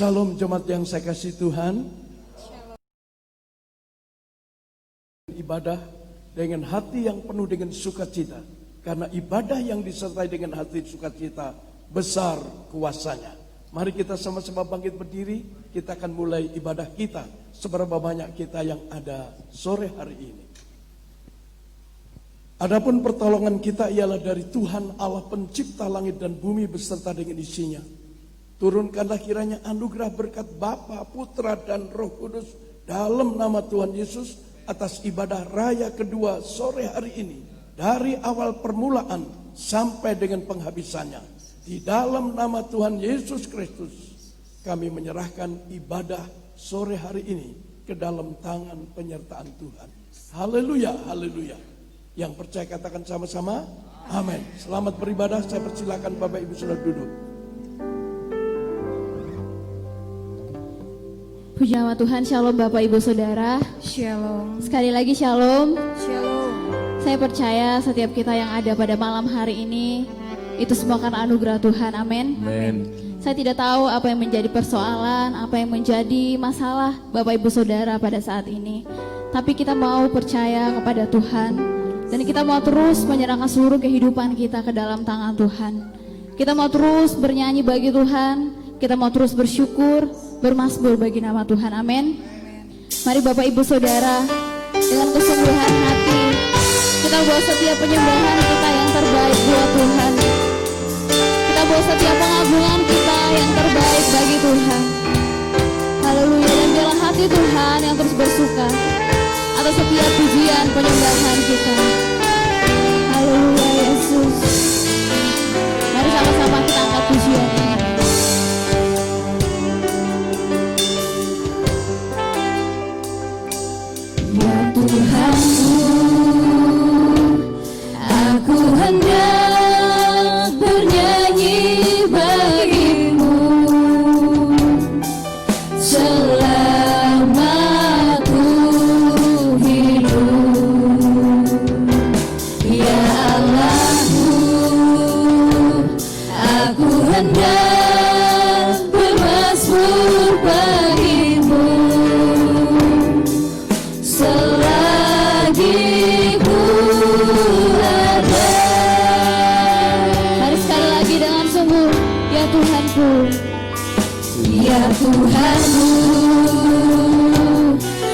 Shalom jemaat yang saya kasih Tuhan. Ibadah dengan hati yang penuh dengan sukacita. Karena ibadah yang disertai dengan hati sukacita besar kuasanya. Mari kita sama-sama bangkit berdiri. Kita akan mulai ibadah kita. Seberapa banyak kita yang ada sore hari ini. Adapun pertolongan kita ialah dari Tuhan Allah pencipta langit dan bumi beserta dengan isinya. Turunkanlah kiranya anugerah berkat Bapa, Putra dan Roh Kudus dalam nama Tuhan Yesus atas ibadah raya kedua sore hari ini. Dari awal permulaan sampai dengan penghabisannya. Di dalam nama Tuhan Yesus Kristus kami menyerahkan ibadah sore hari ini ke dalam tangan penyertaan Tuhan. Haleluya, haleluya. Yang percaya katakan sama-sama, amin. Selamat beribadah, saya persilakan Bapak Ibu sudah duduk. Puji nama Tuhan, shalom Bapak Ibu Saudara. Shalom. Sekali lagi shalom. Shalom. Saya percaya setiap kita yang ada pada malam hari ini itu semua karena anugerah Tuhan, amin. Amin. Saya tidak tahu apa yang menjadi persoalan, apa yang menjadi masalah Bapak Ibu Saudara pada saat ini. Tapi kita mau percaya kepada Tuhan dan kita mau terus menyerahkan seluruh kehidupan kita ke dalam tangan Tuhan. Kita mau terus bernyanyi bagi Tuhan, kita mau terus bersyukur, bermasmur bagi nama Tuhan, amin. Mari Bapak Ibu Saudara, dengan kesungguhan hati kita bawa setiap penyembahan kita yang terbaik buat Tuhan. Kita bawa setiap pengagungan kita yang terbaik bagi Tuhan. Haleluya. Dan biarlah hati Tuhan yang terus bersuka atas setiap pujian penyembahan kita. Haleluya Yesus. Mari sama-sama kita angkat pujian ini. Tuhanku, aku hendak bernyanyi bagimu selama ku hidup. Ya Allahku, aku hendak bermasmur bagimu selagi ku ada. Mari sekali lagi dengan sungguh, ya Tuhanku. Ya Tuhanku,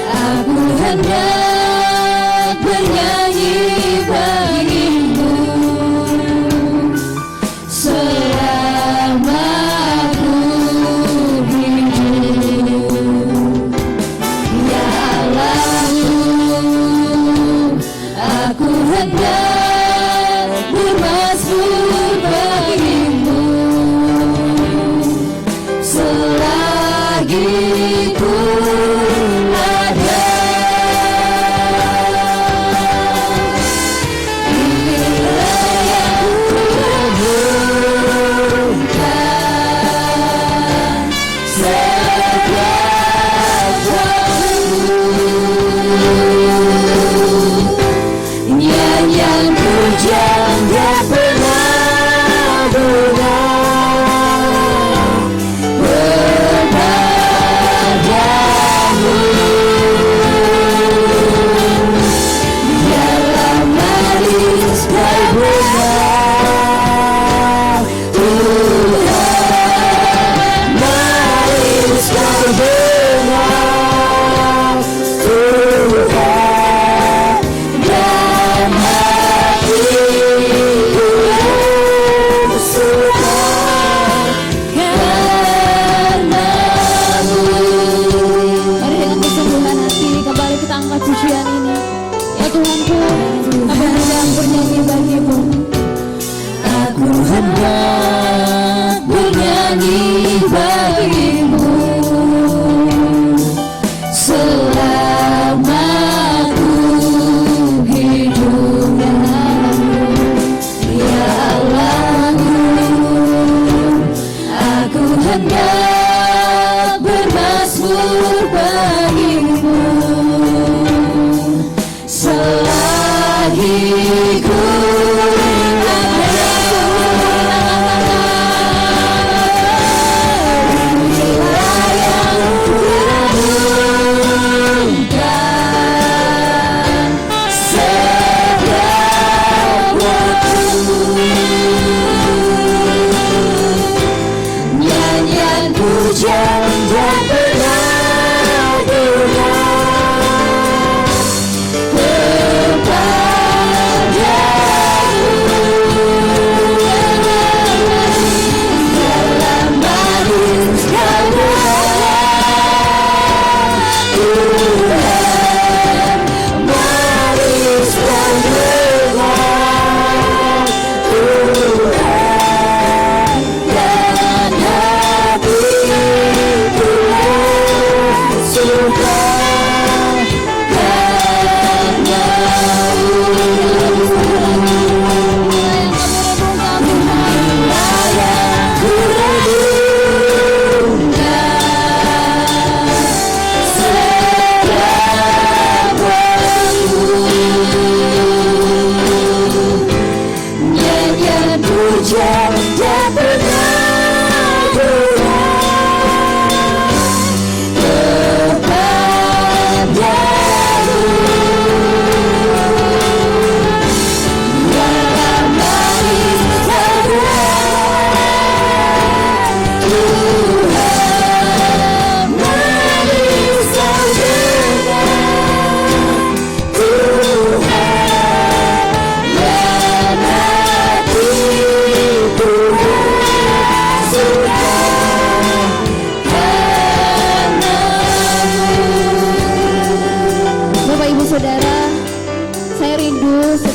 aku hendak bernyanyi bagimu selama ku hidup. Ya Allahku, aku hendak bermasmur bagimu selagi ku ada. Inilah yang kuharapkan setiap waktu. Nyanyian pujian tak pernah berhenti kepadamu. Biarlah manis dan benar Tuhan, manis dan benar Tuhan, dan hatiku suka karenamu. Mari dengan kesungguhan hati kembali kita angkat pujian ini. Ya Tuhanku, aku hendak bernyanyi bagimu. Aku hendak bernyanyi bagimu selama ku hidup. Ya Allahku, aku hendak bermasmur bagimu selagi ku ada.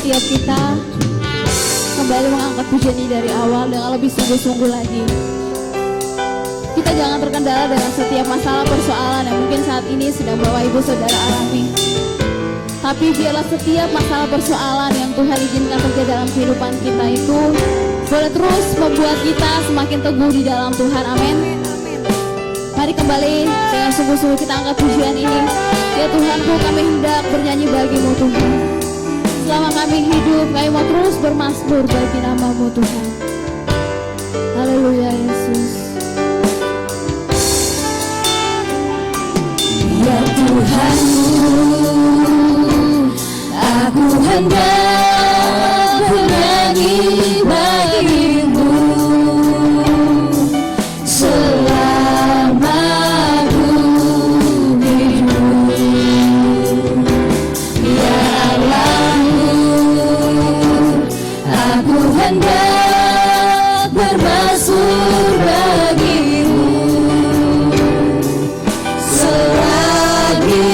setiap kita kembali mengangkat pujian ini dari awal dengan lebih sungguh-sungguh lagi. Kita jangan terkendala dengan setiap masalah persoalan yang mungkin saat ini sedang Bapak Ibu Saudara alami. Tapi biarlah setiap masalah persoalan yang Tuhan izinkan terjadi dalam kehidupan kita itu boleh terus membuat kita semakin teguh di dalam Tuhan. Amin. Mari kembali dengan sungguh-sungguh kita angkat pujian ini. Ya Tuhanku, kami hendak bernyanyi bagimu Tuhan. Selama kami hidup, kami mau terus bermasmur bagi nama-Mu Tuhan. Haleluya Yesus. Ya Tuhanku, aku hendak bernyanyi bagimu selama ku hidup. Ya Allahku, aku hendak bermasmur bagimu selagi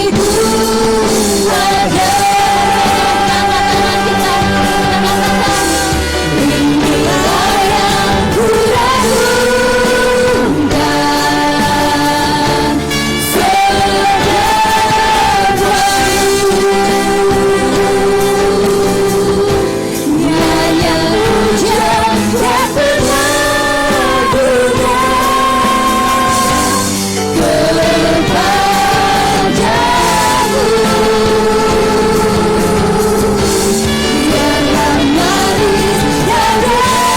ku ada. Inilah yang ku renungkan setiap waktu. Nyanyian pujian tak pernah kepadamu. Biarlah manis dan Tuhan, manis dan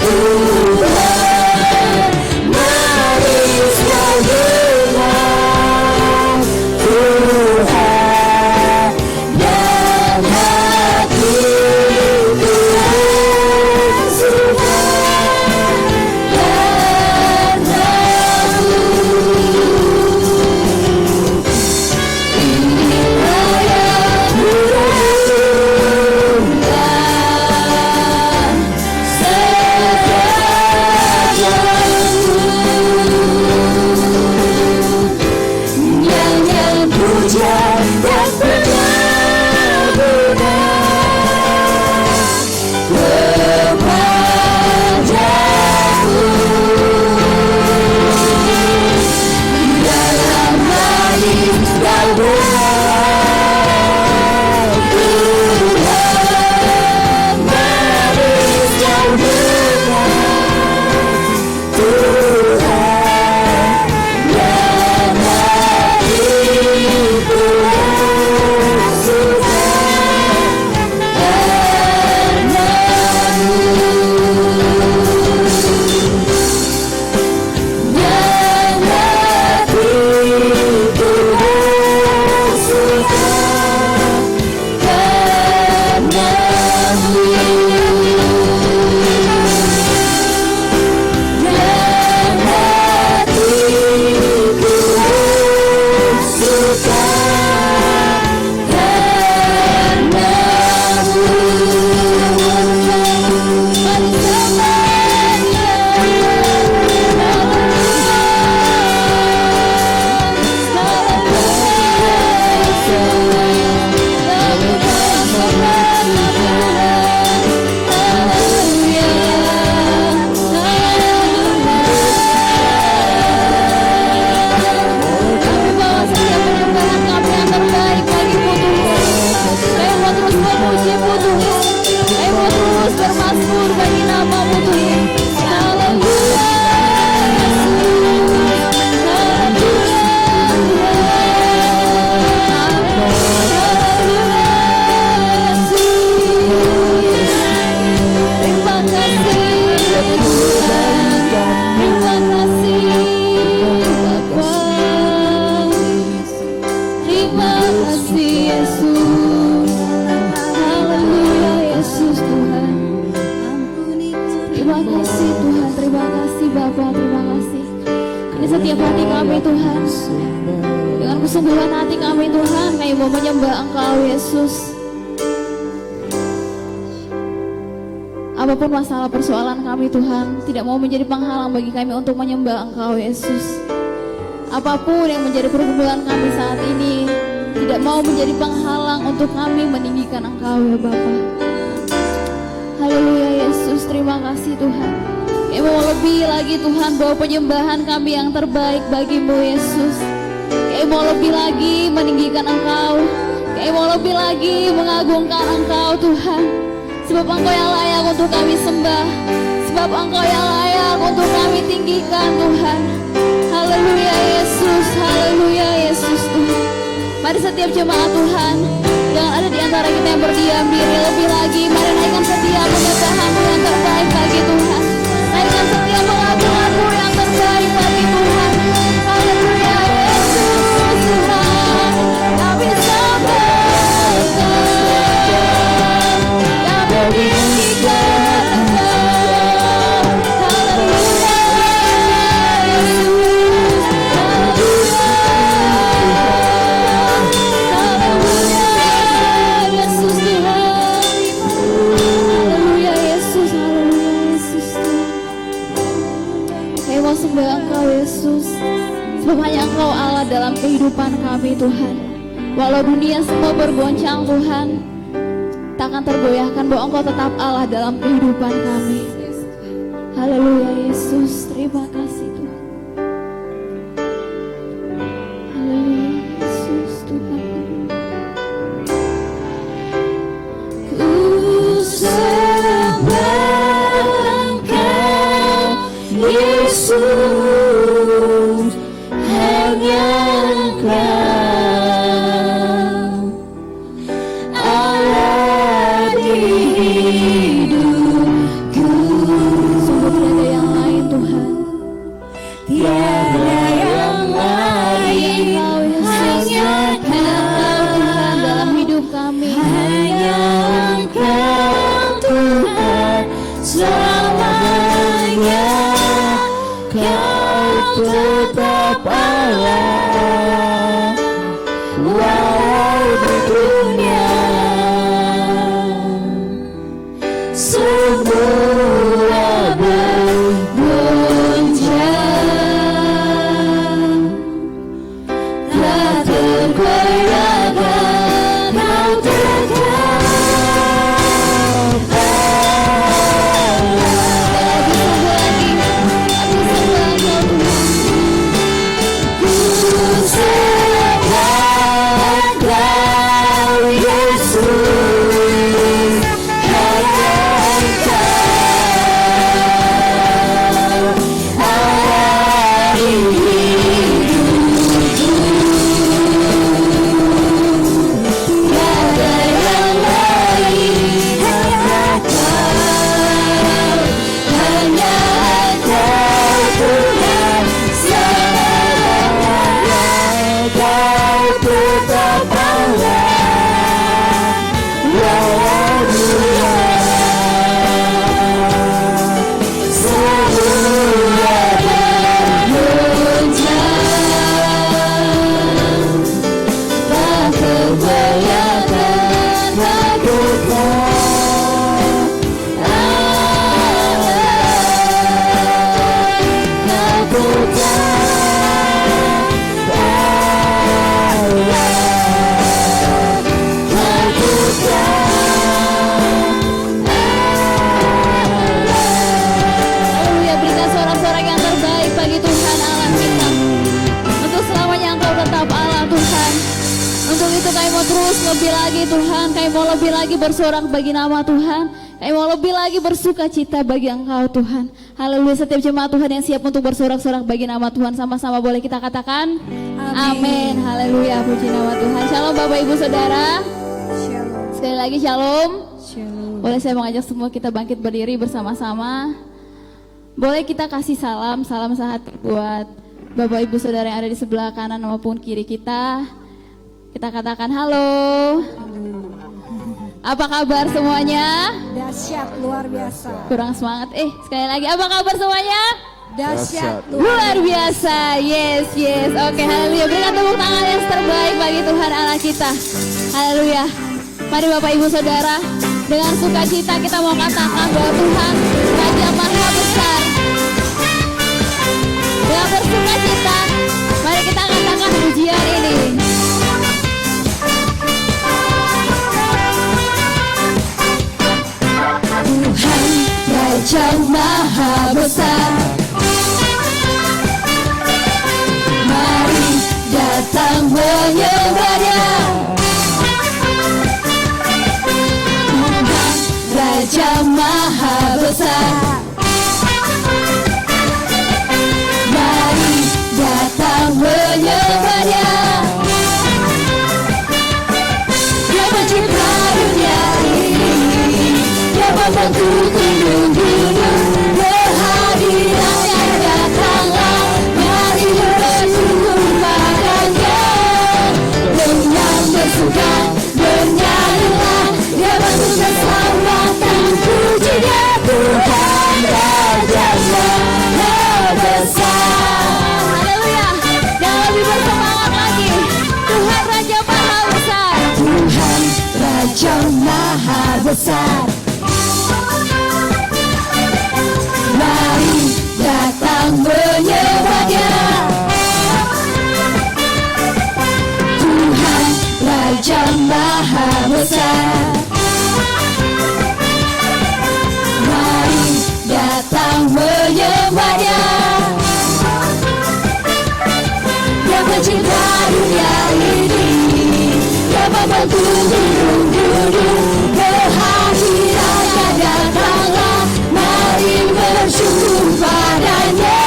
benar Tuhan, dan hatiku suka padamu. Inilah yang ku renungkan setiap waktu. Nyanyian pujian tak pernah benar kepadamu. Dalam manis dan benar Tuhan, manis dan benar Tuhan, dan hatiku suka setiap hati kami Tuhan. Dengan kesungguhan hati kami Tuhan, kami mau menyembah Engkau Yesus. Apapun masalah persoalan kami Tuhan, tidak mau menjadi penghalang bagi kami untuk menyembah Engkau Yesus. Apapun yang menjadi pergumulan kami saat ini, tidak mau menjadi penghalang untuk kami meninggikan Engkau ya Bapa. Haleluya Yesus, terima kasih Tuhan. Kami mau lebih lagi Tuhan bawa penyembahan kami yang terbaik bagimu Yesus. Kami mau lebih lagi meninggikan Engkau. Kami mau lebih lagi mengagungkan Engkau Tuhan. Sebab Engkau yang layak untuk kami sembah. Sebab Engkau yang layak untuk kami tinggikan Tuhan. Haleluya Yesus Tuhan. Mari setiap jemaat Tuhan yang ada di antara kita yang berdiam diri lebih lagi, mari naikkan setiap penyembahanmu yang terbaik bagi Tuhan. Naikkan setiap pengagunganmu yang terbaik bagi Tuhan. Haleluya Yesus Tuhan. Kami sembah Engkau, kami tinggikan Engkau. Haleluya Yesus. Sembah Engkau Yesus, sebab hanya Engkau Allah dalam kehidupan kami Tuhan. Walau dunia semua bergoncang Tuhan, takkan tergoyahkan bahwa Engkau tetap Allah dalam kehidupan kami. Haleluya Yesus, terima kasih Tuhan. Haleluya Yesus Tuhan. Ku sembah Yesus, hanya Engkau Allah di hidupku. Sungguh tiada yang lain Tuhan, tiada yang lain, hanya Engkau Tuhan dalam hidup kami. Hanya Engkau Tuhan selamanya. Kau tetap Allah walau di dunia semua bergoncang, tak tergoyahkan Kau tetap lebih lagi Tuhan, kami mau lebih lagi bersorak bagi nama Tuhan, kami mau lebih lagi bersuka cita bagi Engkau Tuhan. Haleluya, setiap jemaat Tuhan yang siap untuk bersorak-sorak bagi nama Tuhan, sama-sama boleh kita katakan amin. Haleluya, puji nama Tuhan. Shalom Bapak Ibu Saudara. Shalom. Sekali lagi shalom. Shalom. Boleh saya mengajak semua kita bangkit berdiri bersama-sama. Boleh kita kasih salam sehati buat Bapak Ibu Saudara yang ada di sebelah kanan maupun kiri kita. Kita katakan halo. Apa kabar semuanya? Dahsyat, luar biasa. Kurang semangat. Sekali lagi, apa kabar semuanya? Dahsyat, Luar biasa. Yes. Oke, haleluya. Berikan tepuk tangan yang terbaik bagi Tuhan Allah kita. Haleluya. Mari Bapak Ibu Saudara, dengan sukacita kita mau katakan bahwa Tuhan Raja Maha Besar. Dengan bersukacita, mari kita katakan pujian ini. menyembahnya. Tuhan Raja Maha Besar, mari datang menyembahnya. Dia pencipta dunia ini, Dia membantu gunung-gunung, kehadirannya datanglah, mari bersyukur padanya. Dengan bersuka bernyanyilah, Dia bantu keselamatan, puji Dia. Tuhan Raja Maha Besar. Haleluya. Dan lebih bersemangat lagi. Tuhan Raja Maha Besar. Tuhan Raja Maha Besar, mari datang menyembahnya. Tuhan Raja Maha Besar, mari datang menyembahnya. Yang pencipta dunia ini, Dia membantu gunung-gunung, kehadirannya datanglah, mari bersyukur padanya.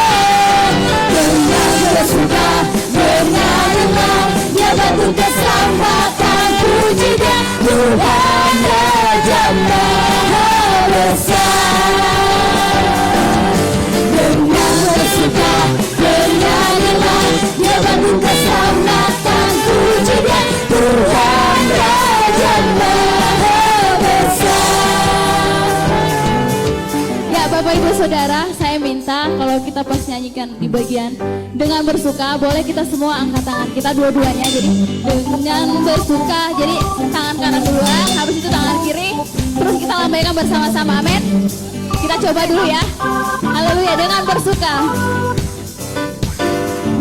Dengan bersuka bernyanyilah, Dia bantu keselamatan, puji Dia. Tuhan Raja Maha Besar, dengan bersuka bernyanyilah, Dia bantu keselamatan, puji Dia. Tuhan Raja Maha Besar. Ya Bapak Ibu Saudara, saya minta kalau kita pas nyanyikan di bagian dengan bersuka, boleh kita semua angkat tangan kita dua-duanya. Jadi dengan bersuka, jadi tangan kanan duluan, habis itu tangan kiri, terus kita lambaikan bersama-sama, amin. Kita coba dulu ya. Haleluya, dengan bersuka.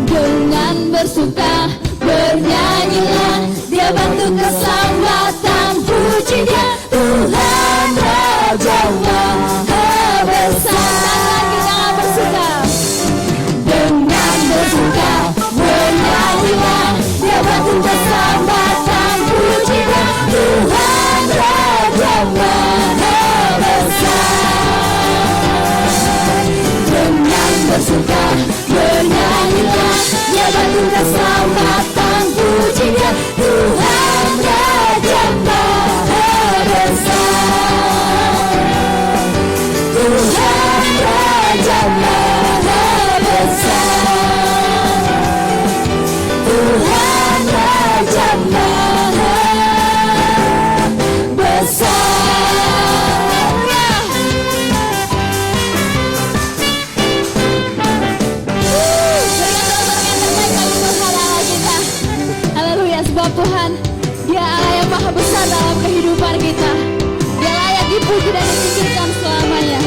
Dengan bersuka bernyanyilah, Dia bantu keselamatan, puji Dia. Tuhan Raja Maha Besar. Dengan bersuka. Dengan bersuka bernyanyilah, Dia bantu keselamatan, puji Dia. Tuhan Raja Maha Besar. Dengan bersuka bernyanyilah, Dia bantu keselamatan, puji Dia. Tuhan Raja Maha Besar. Tuhan Raja Maha Besar. Tuhan Raja Maha Besar. Haleluya, sebab Tuhan Dia Allah yang maha besar dalam kehidupan kita. Dia layak dipuji dan ditinggikan selamanya.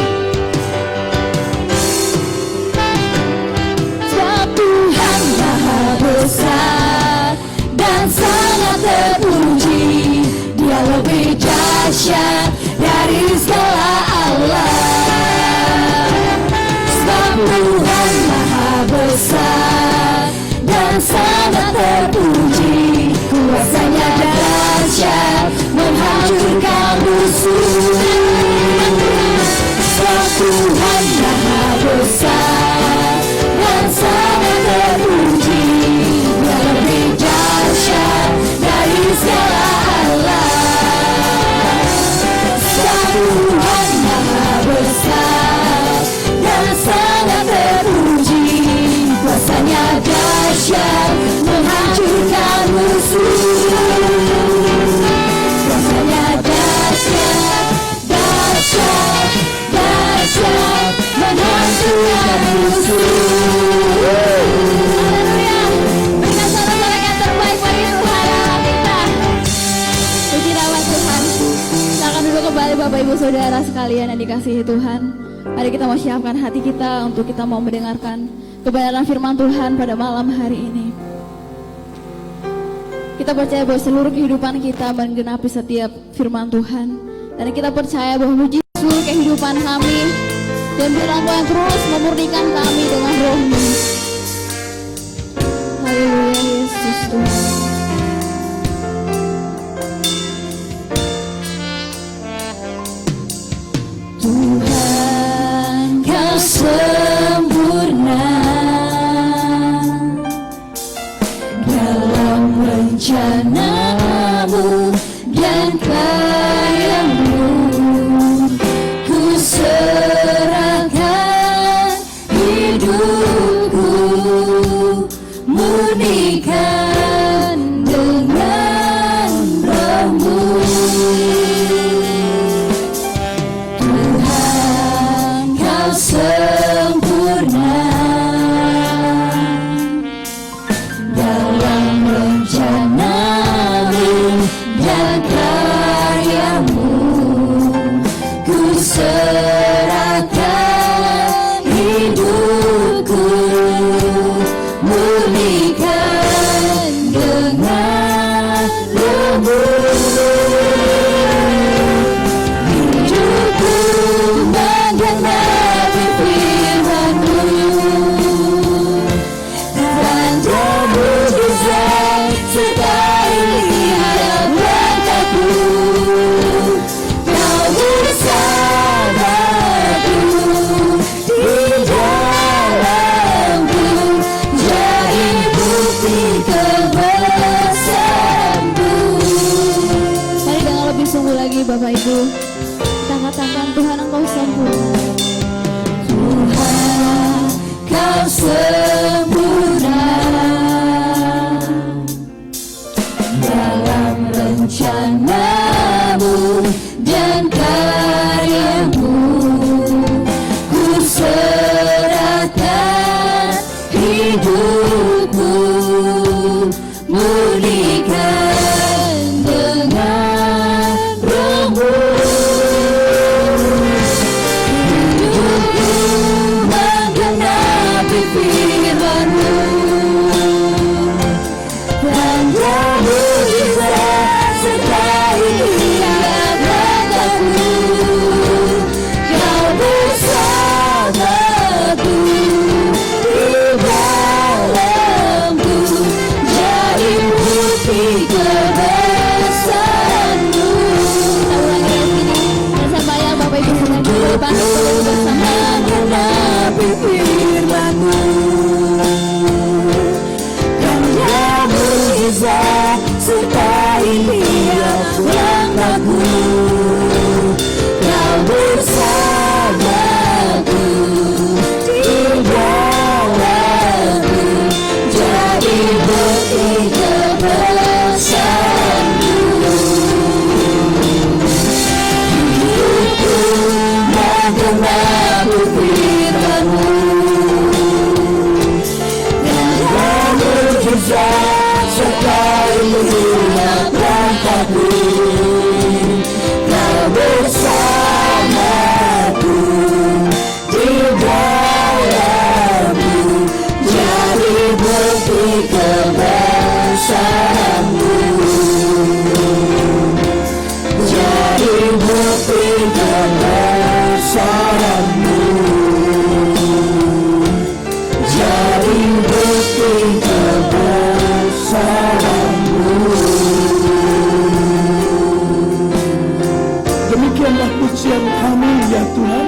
Sebab Tuhan Maha Besar dan sangat terpuji, Dia lebih dahsyat dari segala Allah. Sebab Tuhan Maha Besar dan sangat terpuji, kuasanya dahsyat menghancurkan musuh. Sebab Tuhan Maha Besar dan sangat terpuji, Dia lebih dahsyat dari segala Allah. Sebab Tuhan Maha Besar dan sangat terpuji, kuasanya dahsyat menghancurkan musuh. Kuasanya dahsyat, dahsyat, dahsyat menghancurkan musuh. Haleluya. Berikan sorak-sorak yang terbaik bagi Tuhan Allah kita. Puji nama Tuhan. Silakan duduk kembali Bapak Ibu Saudara sekalian yang dikasihi Tuhan. Mari kita mau siapkan hati kita untuk kita mau mendengarkan kebenaran firman Tuhan pada malam hari ini. Kita percaya bahwa seluruh kehidupan kita menggenapi setiap firman Tuhan. Dan kita percaya bahwa mujizat seluruh kehidupan kami, dan biarlah Tuhan terus memurnikan kami dengan roh-Mu. Haleluya Yesus Tuhan. rencanamu dan karyamu. Ku serahkan hidupku, murnikan dengan roh-Mu. Tuhan, Kau sempurna dalam rencanamu dan karyamu. Ku serahkan hidupku, murnikan dengan roh-Mu. Hidupku menggenapi firman-Mu, tanda mujizat sertai tiap langkahku. Kau bersamaku di dalamku, jadi bukti kebesaran-Mu. Mari dengan lebih sungguh lagi Bapak Ibu, kita katakan Tuhan Engkau sempurna. Tuhan, Kau sempurna dalam rencanamu dan karyamu. Ku serahkan hidupku, murnikan dengan roh-Mu. Hidupku menggenapi firman-Mu, tanda mujizat sertai tiap langkahku. Kau bersamaku di dalamku, jadi bukti kebesaran-Mu. Kita ulangi ayat ini bersama ya Bapak Ibu sedang di depan bersama. Menggenapi firman-Mu, tanda mujizat sertai tiap langkahku. Kau bersamaku di dalamku, jadi bukti kebesaran-Mu. Hidupku menggenapi firman-Mu, tanda mujizat sertai tiap langkahku. Kau bersamaku di dalamku, jadi bukti kebesaran-Mu. Jadi bukti kebesaran-Mu, jadi bukti kebesaran-Mu. Demikianlah pujian kami ya Tuhan.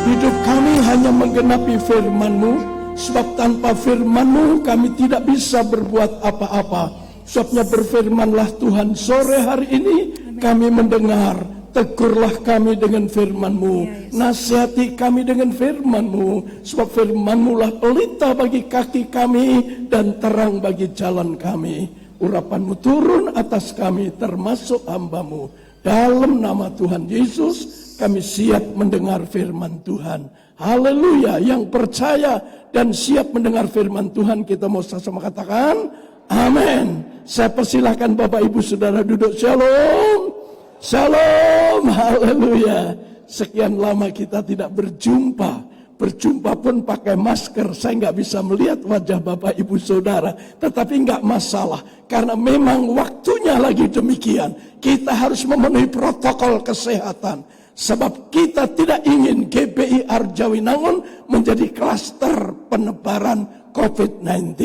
Hidup kami hanya menggenapi firman-Mu, sebab tanpa firman-Mu kami tidak bisa berbuat apa-apa. Sebabnya berfirmanlah Tuhan, sore hari ini kami mendengar, tegurlah kami dengan firman-Mu, nasihati kami dengan firman-Mu, sebab firman-Mu lah pelita bagi kaki kami dan terang bagi jalan kami. Urapan-Mu turun atas kami termasuk hamba-Mu. Dalam nama Tuhan Yesus kami siap mendengar firman Tuhan. Haleluya. Yang percaya dan siap mendengar firman Tuhan, kita mau sama-sama katakan amin. Saya persilahkan Bapak Ibu Saudara duduk. Shalom. Shalom. Haleluya. Sekian lama kita tidak berjumpa. Berjumpa pun pakai masker, saya nggak bisa melihat wajah Bapak Ibu Saudara. Tetapi nggak masalah, karena memang waktunya lagi demikian. Kita harus memenuhi protokol kesehatan. Sebab kita tidak ingin GBI Arjawinangun menjadi klaster penebaran COVID-19.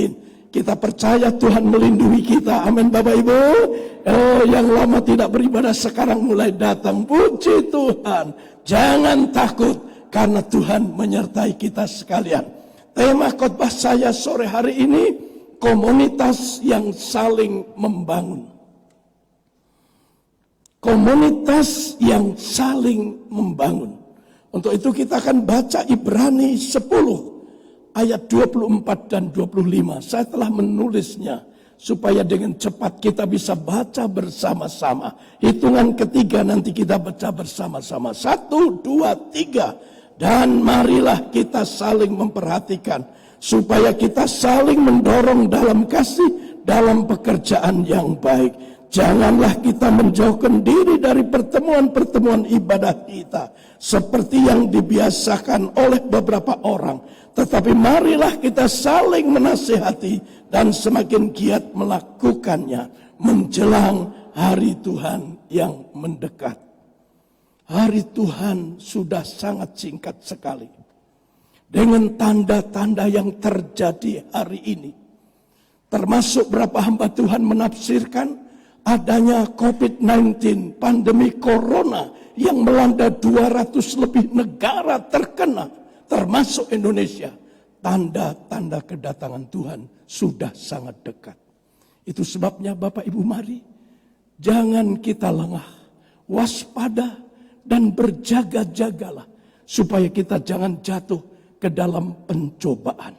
Kita percaya Tuhan melindungi kita. Amin Bapak Ibu. Yang lama tidak beribadah sekarang mulai datang. Puji Tuhan. Jangan takut, karena Tuhan menyertai kita sekalian. Tema khotbah saya sore hari ini komunitas yang saling membangun. Komunitas yang saling membangun. Untuk itu kita akan baca Ibrani 10 ayat 24 dan 25. Saya telah menulisnya supaya dengan cepat kita bisa baca bersama-sama. Hitungan ketiga nanti kita baca bersama-sama. 1, 2, 3. Dan marilah kita saling memperhatikan supaya kita saling mendorong dalam kasih, dalam pekerjaan yang baik. Janganlah kita menjauhkan diri dari pertemuan-pertemuan ibadah kita seperti yang dibiasakan oleh beberapa orang. Tetapi marilah kita saling menasihati dan semakin giat melakukannya menjelang hari Tuhan yang mendekat. Hari Tuhan sudah sangat singkat sekali. Dengan tanda-tanda yang terjadi hari ini. Termasuk berapa hamba Tuhan menafsirkan adanya COVID-19, pandemi corona yang melanda 200 lebih negara terkena, termasuk Indonesia. Tanda-tanda kedatangan Tuhan sudah sangat dekat. Itu sebabnya Bapak Ibu mari, jangan kita lengah, waspada dan berjaga-jagalah supaya kita jangan jatuh ke dalam pencobaan.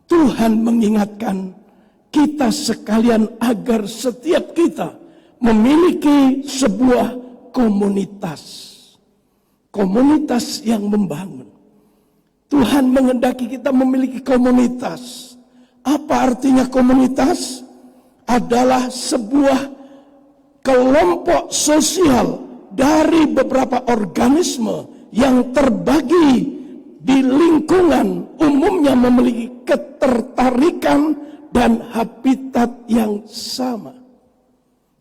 Tuhan mengingatkan kita sekalian agar setiap kita memiliki sebuah komunitas. Komunitas yang membangun. Tuhan menghendaki kita memiliki komunitas. Apa artinya komunitas? Adalah sebuah kelompok sosial dari beberapa organisme yang terbagi di lingkungan, umumnya memiliki ketertarikan dan habitat yang sama.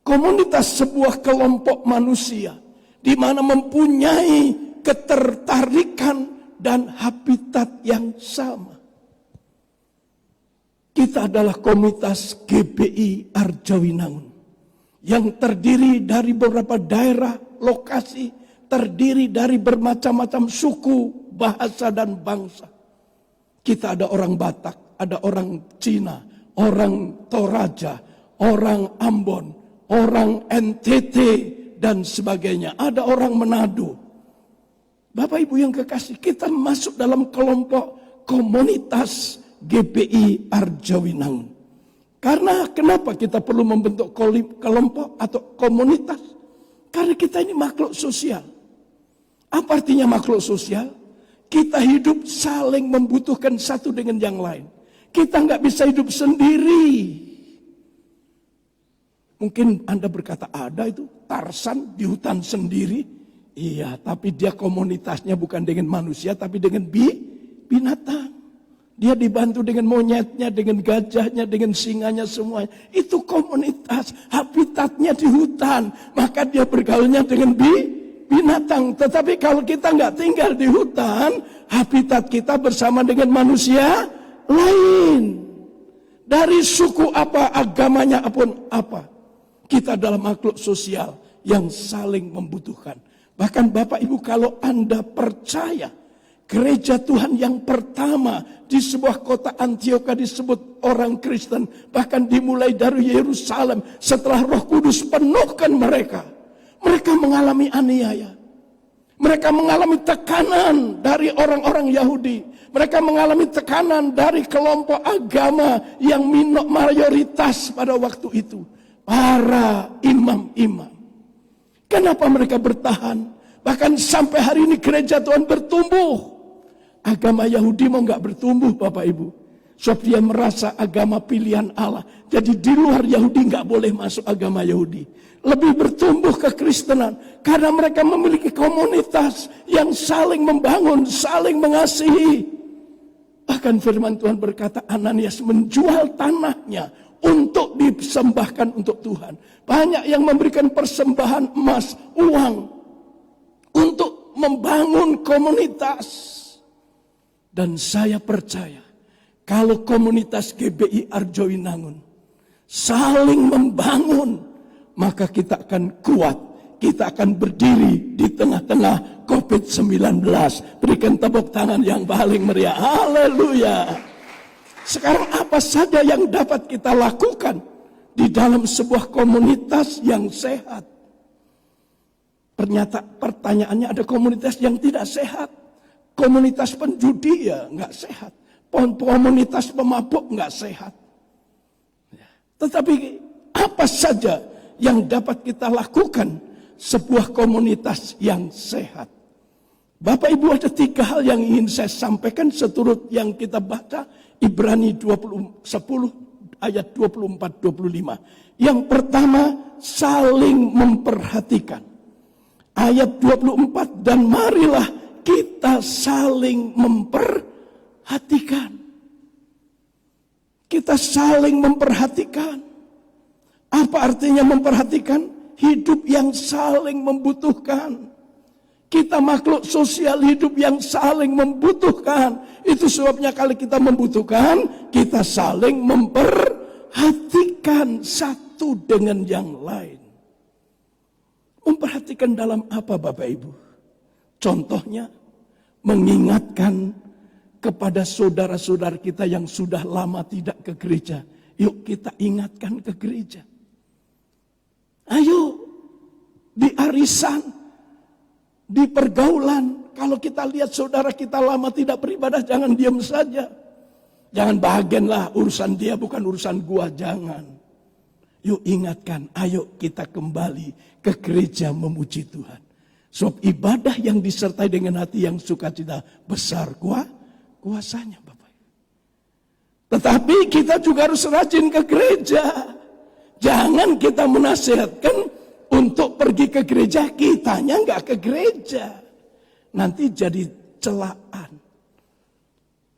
Komunitas sebuah kelompok manusia di mana mempunyai ketertarikan dan habitat yang sama. Kita adalah komunitas GBI Arjawinangun yang terdiri dari beberapa daerah, lokasi, terdiri dari bermacam-macam suku, bahasa dan bangsa. Kita ada orang Batak, ada orang Cina, orang Toraja, orang Ambon, orang NTT dan sebagainya. Ada orang Manado. Bapak Ibu yang kekasih, kita masuk dalam kelompok komunitas GBI Arjawinangun. Karena kenapa kita perlu membentuk kelompok atau komunitas? Karena kita ini makhluk sosial. Apa artinya makhluk sosial? Kita hidup saling membutuhkan satu dengan yang lain. Kita nggak bisa hidup sendiri. Mungkin Anda berkata, ada itu Tarsan di hutan sendiri. Iya, tapi dia komunitasnya bukan dengan manusia, tapi dengan binatang. Dia dibantu dengan monyetnya, dengan gajahnya, dengan singanya semuanya. Itu komunitas, habitatnya di hutan. Maka dia bergaulnya dengan binatang. Tetapi kalau kita nggak tinggal di hutan, habitat kita bersama dengan manusia lain. Dari suku apa, agamanya pun apa. Kita adalah makhluk sosial yang saling membutuhkan. Bahkan Bapak Ibu, kalau Anda percaya gereja Tuhan yang pertama di sebuah kota Antiokhia disebut orang Kristen, bahkan dimulai dari Yerusalem setelah Roh Kudus penuhkan mereka. Mereka mengalami aniaya. Mereka mengalami tekanan dari orang-orang Yahudi. Mereka mengalami tekanan dari kelompok agama yang mayoritas pada waktu itu. Para imam-imam. Kenapa mereka bertahan? Bahkan sampai hari ini gereja Tuhan bertumbuh. Agama Yahudi mau gak bertumbuh Bapak Ibu. Sebab dia merasa agama pilihan Allah. Jadi di luar Yahudi gak boleh masuk agama Yahudi. Lebih bertumbuh kekristenan. Karena mereka memiliki komunitas yang saling membangun, saling mengasihi. Bahkan firman Tuhan berkata, Ananias menjual tanahnya untuk disembahkan untuk Tuhan. Banyak yang memberikan persembahan emas, uang untuk membangun komunitas. Dan saya percaya kalau komunitas GBI Arjawinangun saling membangun, maka kita akan kuat. Kita akan berdiri di tengah-tengah COVID-19. Berikan tepuk tangan yang paling meriah. Haleluya. Sekarang apa saja yang dapat kita lakukan di dalam sebuah komunitas yang sehat? Pertanyaannya, ada komunitas yang tidak sehat. Komunitas penjudi ya nggak sehat. Komunitas pemabuk nggak sehat. Tetapi apa saja yang dapat kita lakukan sebuah komunitas yang sehat? Bapak Ibu, ada 3 hal yang ingin saya sampaikan seturut yang kita baca Ibrani 10 ayat 24-25. Yang pertama, saling memperhatikan. Ayat 24, dan marilah kita saling memperhatikan. Kita saling memperhatikan. Apa artinya memperhatikan? Hidup yang saling membutuhkan. Kita makhluk sosial, hidup yang saling membutuhkan. Itu sebabnya kalau kita membutuhkan, kita saling memperhatikan satu dengan yang lain. Memperhatikan dalam apa Bapak Ibu? Contohnya, mengingatkan kepada saudara-saudara kita yang sudah lama tidak ke gereja. Yuk kita ingatkan ke gereja. Ayo, di arisan, di pergaulan, kalau kita lihat saudara kita lama tidak beribadah, jangan diam saja. Jangan bahagianlah urusan dia, bukan urusan gua, jangan. Yuk ingatkan, ayo kita kembali ke gereja memuji Tuhan. Sebab ibadah yang disertai dengan hati yang sukacita besar kuasanya Bapak. Tetapi kita juga harus rajin ke gereja. Jangan kita menasihatkan untuk pergi ke gereja, kitanya nggak ke gereja. Nanti jadi celaan.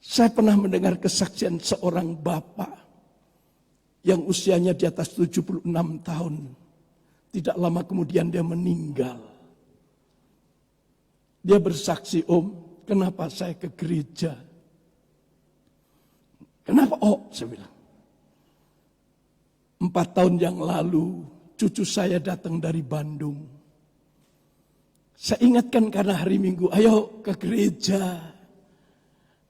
Saya pernah mendengar kesaksian seorang bapak yang usianya di atas 76 tahun. Tidak lama kemudian dia meninggal. Dia bersaksi, Om, kenapa saya ke gereja? Kenapa? Oh, saya bilang. 4 tahun yang lalu, cucu saya datang dari Bandung. Saya ingatkan karena hari Minggu, ayo ke gereja.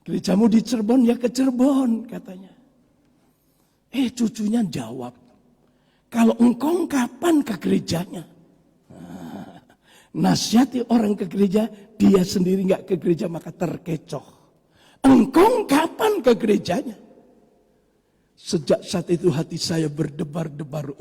Gerejamu di Cirebon, ya ke Cirebon katanya. Cucunya jawab, kalau engkau kapan ke gerejanya? Nasihati orang ke gereja, dia sendiri nggak ke gereja maka terkecoh. Engkau kapan ke gerejanya? Sejak saat itu hati saya berdebar-debar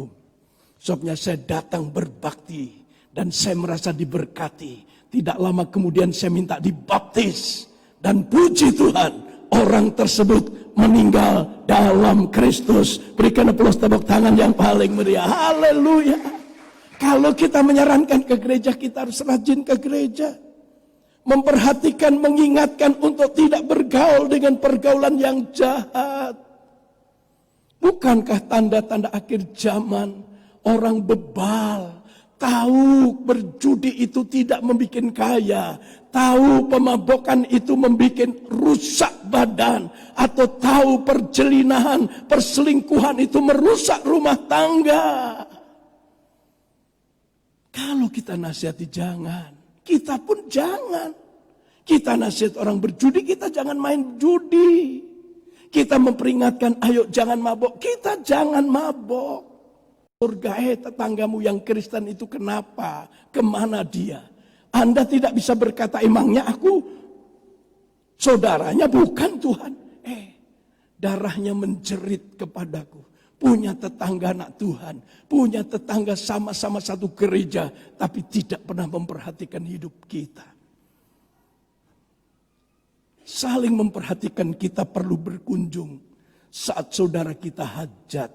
Sebabnya saya datang berbakti dan saya merasa diberkati. Tidak lama kemudian saya minta dibaptis. Dan puji Tuhan, orang tersebut meninggal dalam Kristus. Berikan aplaus tepuk tangan yang paling meriah. Haleluya. Kalau kita menyarankan ke gereja, kita harus rajin ke gereja. Memperhatikan, mengingatkan untuk tidak bergaul dengan pergaulan yang jahat. Bukankah tanda-tanda akhir zaman orang bebal, tahu berjudi itu tidak membuat kaya, tahu pemabokan itu membuat rusak badan, atau tahu perjelinahan, perselingkuhan itu merusak rumah tangga. Kalau kita nasihati jangan, kita pun jangan. Kita nasihat orang berjudi, kita jangan main judi. Kita memperingatkan, ayo jangan mabok, kita jangan mabok. Surga, tetanggamu yang Kristen itu kenapa? Kemana dia? Anda tidak bisa berkata, emangnya aku saudaranya? Bukan Tuhan. Darahnya menjerit kepadaku. Punya tetangga anak Tuhan. Punya tetangga sama-sama satu gereja. Tapi tidak pernah memperhatikan hidup kita. Saling memperhatikan, kita perlu berkunjung saat saudara kita hajat.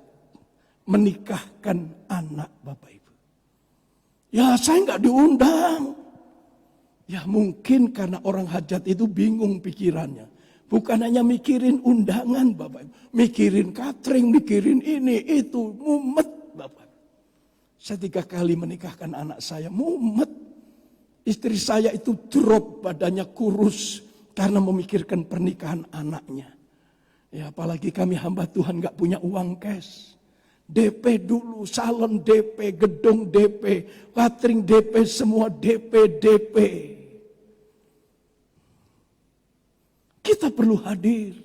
Menikahkan anak Bapak Ibu. Ya saya nggak diundang. Ya mungkin karena orang hajat itu bingung pikirannya. Bukan hanya mikirin undangan Bapak Ibu. Mikirin catering, mikirin ini, itu. Mumet Bapak Ibu. Saya 3 kali menikahkan anak saya, mumet. Istri saya itu drop, badannya kurus. Karena memikirkan pernikahan anaknya. Ya apalagi kami hamba Tuhan gak punya uang cash. DP dulu, salon DP, gedung DP, catering DP, semua DP. Kita perlu hadir.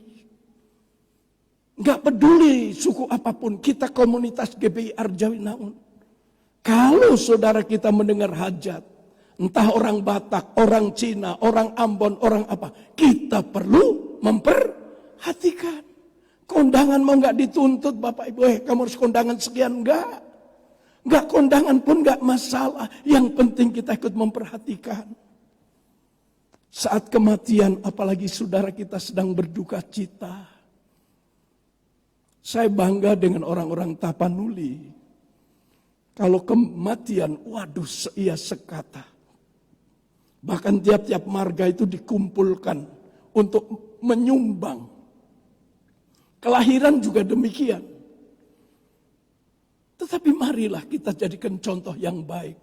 Nggak peduli suku apapun, kita komunitas GBI Arjawinaun. Kalau saudara kita mendengar hajat, entah orang Batak, orang Cina, orang Ambon, orang apa, kita perlu memperhatikan. Kondangan mau nggak dituntut Bapak Ibu, kamu harus kondangan sekian, enggak. Enggak, kondangan pun enggak masalah. Yang penting kita ikut memperhatikan. Saat kematian, apalagi saudara kita sedang berduka cita. Saya bangga dengan orang-orang Tapanuli. Kalau kematian, waduh seia sekata. Bahkan tiap-tiap marga itu dikumpulkan untuk menyumbang. Kelahiran juga demikian. Tetapi marilah kita jadikan contoh yang baik.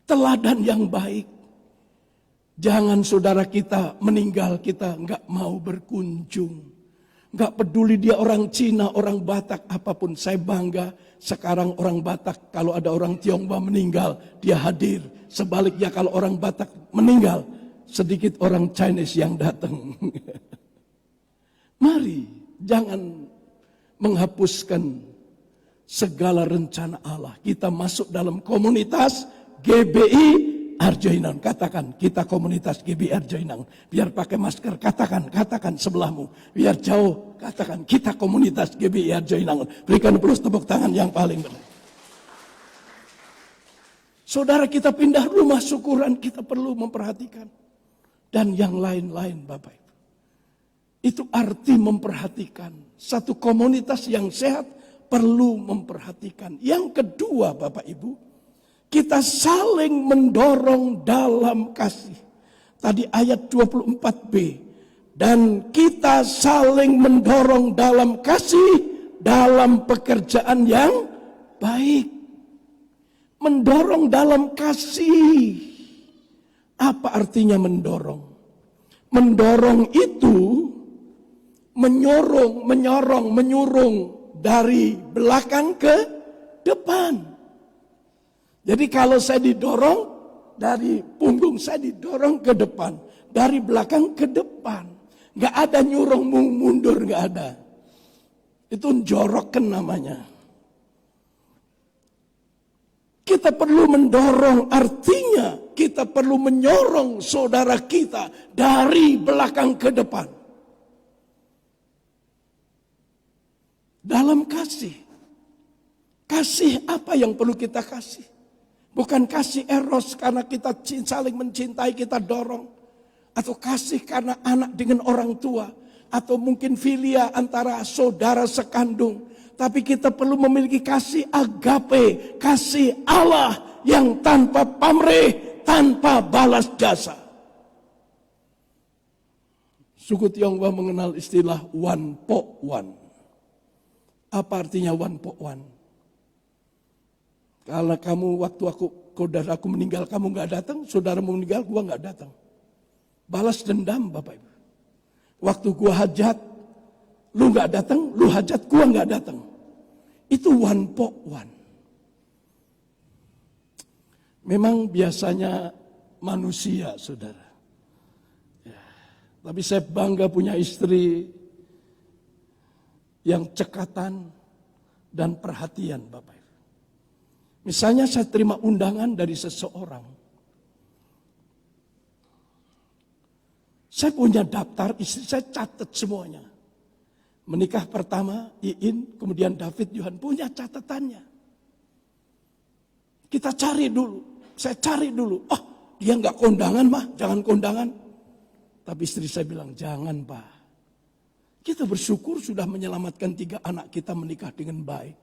Teladan yang baik. Jangan saudara kita meninggal, kita nggak mau berkunjung. Nggak peduli dia orang Cina, orang Batak, apapun. Saya bangga sekarang orang Batak, kalau ada orang Tionghoa meninggal, dia hadir. Sebaliknya kalau orang Batak meninggal, sedikit orang Chinese yang datang. Mari, jangan menghapuskan segala rencana Allah. Kita masuk dalam komunitas GBI Arjawinaun. Katakan, kita komunitas GBI Arjawinaun. Biar pakai masker, katakan sebelahmu. Biar jauh, katakan, kita komunitas GBI Arjawinaun. Berikan plus tepuk tangan yang paling benar. Saudara kita pindah rumah syukuran, kita perlu memperhatikan. Dan yang lain-lain Bapak Ibu. Itu arti memperhatikan. Satu komunitas yang sehat perlu memperhatikan. Yang kedua Bapak Ibu, kita saling mendorong dalam kasih. Tadi ayat 24b. Dan kita saling mendorong dalam kasih, dalam pekerjaan yang baik. Mendorong dalam kasih. Apa artinya mendorong? Mendorong itu menyurung dari belakang ke depan. Jadi kalau saya didorong, dari punggung saya didorong ke depan. Dari belakang ke depan. Gak ada nyurung mundur, gak ada. Itu jorokkan namanya. Kita perlu mendorong, artinya kita perlu menyorong saudara kita dari belakang ke depan. Dalam kasih. Kasih apa yang perlu kita kasih? Bukan kasih eros karena kita saling mencintai, kita dorong. Atau kasih karena anak dengan orang tua. Atau mungkin filia antara saudara sekandung. Tapi kita perlu memiliki kasih agape. Kasih Allah yang tanpa pamrih, tanpa balas jasa. Suku Tionghoa mengenal istilah one po one. Apa artinya one po one? Kalau kamu waktu saudaraku meninggal kamu nggak datang, saudaramu meninggal gua nggak datang. Balas dendam Bapak Ibu. Waktu gua hajat, lu nggak datang, lu hajat gua nggak datang. Itu one po one. Memang biasanya manusia, saudara. Ya. Tapi saya bangga punya istri yang cekatan dan perhatian Bapak Ibu. Misalnya saya terima undangan dari seseorang. Saya punya daftar, istri saya catat semuanya. Menikah pertama, Iin, kemudian David, Yohan, punya catatannya. Kita cari dulu, saya cari dulu. Oh, dia nggak kondangan mah, jangan kondangan. Tapi istri saya bilang, jangan Pak. Kita bersyukur sudah menyelamatkan 3 anak kita menikah dengan baik.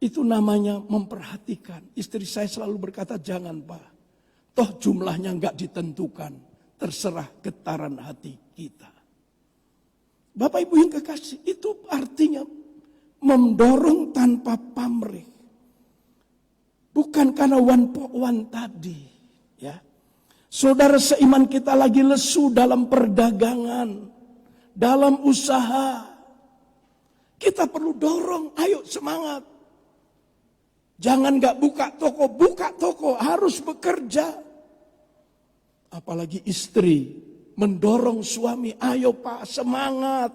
Itu namanya memperhatikan. Istri saya selalu berkata, jangan Pak. Toh jumlahnya nggak ditentukan. Terserah getaran hati kita. Bapak Ibu yang kekasih, itu artinya mendorong tanpa pamrih. Bukan karena one po one tadi. Ya. Saudara seiman kita lagi lesu dalam perdagangan. Dalam usaha. Kita perlu dorong, ayo semangat. Jangan gak buka toko, harus bekerja. Apalagi istri mendorong suami, ayo Pak semangat.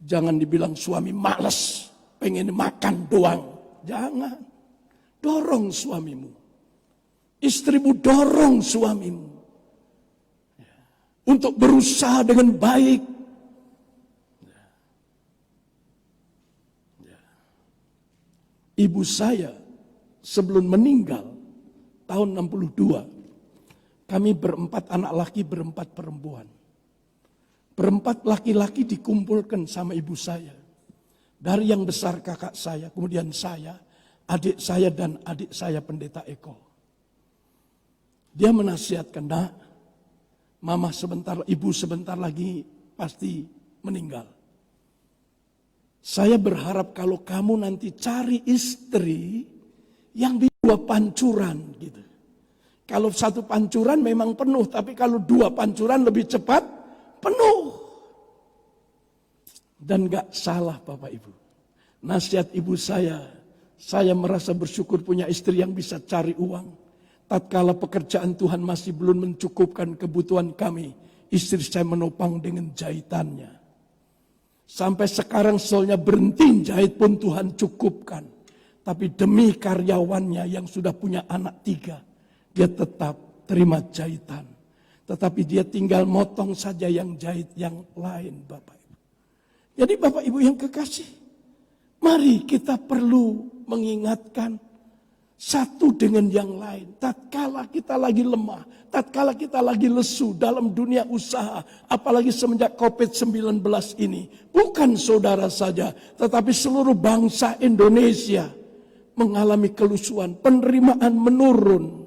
Jangan dibilang suami malas, pengen makan doang. Jangan. Dorong suamimu. Istrimu dorong suamimu. Untuk berusaha dengan baik. Ibu saya sebelum meninggal tahun 62, kami berempat anak laki, berempat perempuan. Berempat laki-laki dikumpulkan sama ibu saya. Dari yang besar kakak saya, kemudian saya, adik saya dan adik saya pendeta Eko. Dia menasihatkan, nak, mama sebentar, ibu sebentar lagi pasti meninggal. Saya berharap kalau kamu nanti cari istri yang dua pancuran gitu. Kalau satu pancuran memang penuh, tapi kalau dua pancuran lebih cepat penuh. Dan gak salah Bapak Ibu. Nasihat ibu saya merasa bersyukur punya istri yang bisa cari uang. Tatkala pekerjaan Tuhan masih belum mencukupkan kebutuhan kami, istri saya menopang dengan jahitannya. Sampai sekarang soalnya berhenti jahit pun Tuhan cukupkan. Tapi demi karyawannya yang sudah punya anak 3, dia tetap terima jahitan. Tetapi dia tinggal motong saja yang jahit yang lain Bapak Ibu. Jadi Bapak Ibu yang kekasih, mari kita perlu mengingatkan satu dengan yang lain. Tatkala kita lagi lemah, tatkala kita lagi lesu dalam dunia usaha, apalagi semenjak COVID-19 ini, bukan saudara saja, tetapi seluruh bangsa Indonesia mengalami kelusuan, penerimaan menurun.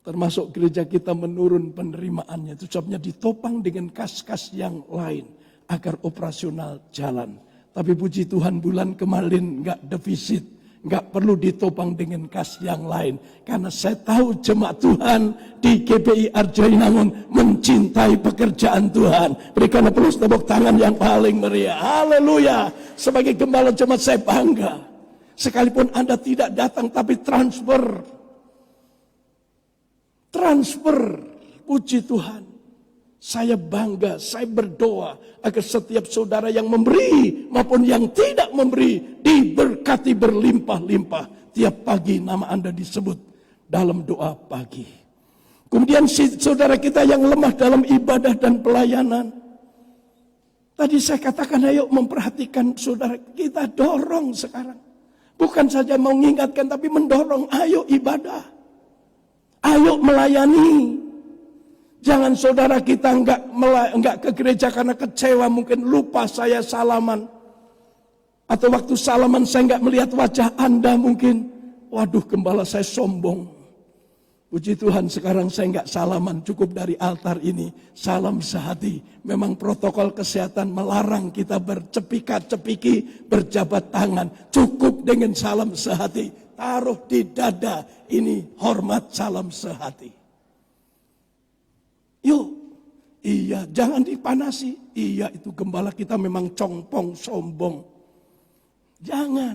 Termasuk gereja kita menurun penerimaannya, itu sebabnya ditopang dengan kas-kas yang lain agar operasional jalan. Tapi puji Tuhan bulan kemarin enggak defisit. Enggak perlu ditopang dengan kas yang lain. Karena saya tahu jemaat Tuhan di GPI Arjainangun mencintai pekerjaan Tuhan. Berikan aplaus tepuk tangan yang paling meriah. Haleluya. Sebagai gembala jemaat saya bangga. Sekalipun Anda tidak datang tapi transfer. Puji Tuhan. Saya bangga, saya berdoa agar setiap saudara yang memberi maupun yang tidak memberi diberkati berlimpah-limpah. Tiap pagi nama Anda disebut dalam doa pagi. Kemudian saudara kita yang lemah dalam ibadah dan pelayanan. Tadi saya katakan ayo memperhatikan saudara kita, dorong sekarang. Bukan saja mau mengingatkan tapi mendorong, ayo ibadah. Ayo melayani. Jangan saudara kita enggak ke gereja karena kecewa, mungkin lupa saya salaman. Atau waktu salaman saya enggak melihat wajah Anda mungkin. Waduh, gembala saya sombong. Puji Tuhan sekarang saya enggak salaman, cukup dari altar ini. Salam sehati. Memang protokol kesehatan melarang kita bercepika-cepiki, berjabat tangan. Cukup dengan salam sehati. Taruh di dada, ini hormat salam sehati. Yuk, iya, jangan dipanasi. Iya, itu gembala kita memang congpong, sombong. Jangan.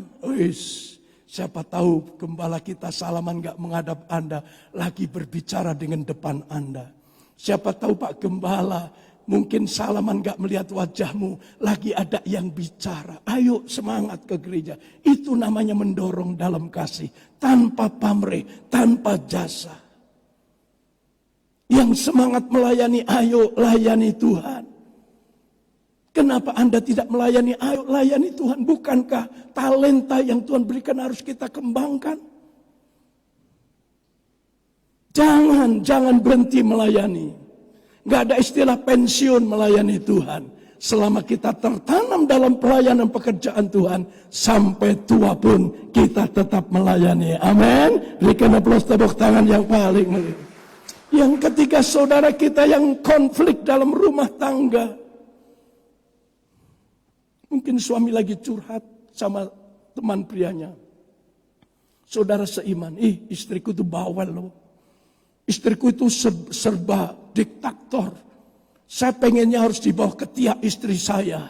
Siapa tahu gembala kita salaman gak menghadap Anda, lagi berbicara dengan depan Anda. Siapa tahu Pak Gembala, mungkin salaman gak melihat wajahmu, lagi ada yang bicara. Ayo semangat ke gereja. Itu namanya mendorong dalam kasih. Tanpa pamrih, tanpa jasa. Yang semangat melayani, ayo layani Tuhan. Kenapa Anda tidak melayani? Ayo layani Tuhan. Bukankah talenta yang Tuhan berikan harus kita kembangkan? Jangan berhenti melayani. Gak ada istilah pensiun melayani Tuhan. Selama kita tertanam dalam pelayanan pekerjaan Tuhan, sampai tua pun kita tetap melayani. Amin. Berikan aplaus tepuk tangan yang paling meriah. Yang ketiga, saudara kita yang konflik dalam rumah tangga. Mungkin suami lagi curhat sama teman prianya. Saudara seiman, istriku itu bawel loh. Istriku itu serba diktator. Saya pengennya harus dibawa ketiak istri saya.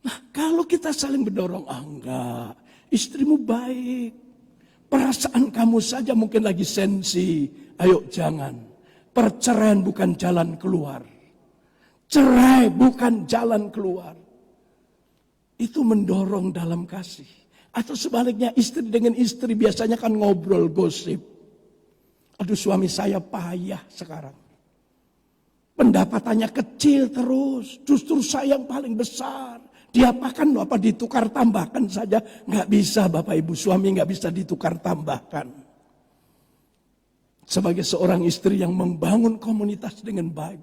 Nah, kalau kita saling mendorong, enggak, istrimu baik. Perasaan kamu saja mungkin lagi sensi. Ayo jangan. Perceraian bukan jalan keluar. Cerai bukan jalan keluar. Itu mendorong dalam kasih. Atau sebaliknya istri dengan istri biasanya kan ngobrol gosip. Aduh suami saya payah sekarang. Pendapatannya kecil terus. Justru saya yang paling besar. Diapakan apa ditukar tambahkan saja. Nggak bisa Bapak Ibu, suami nggak bisa ditukar tambahkan. Sebagai seorang istri yang membangun komunitas dengan baik.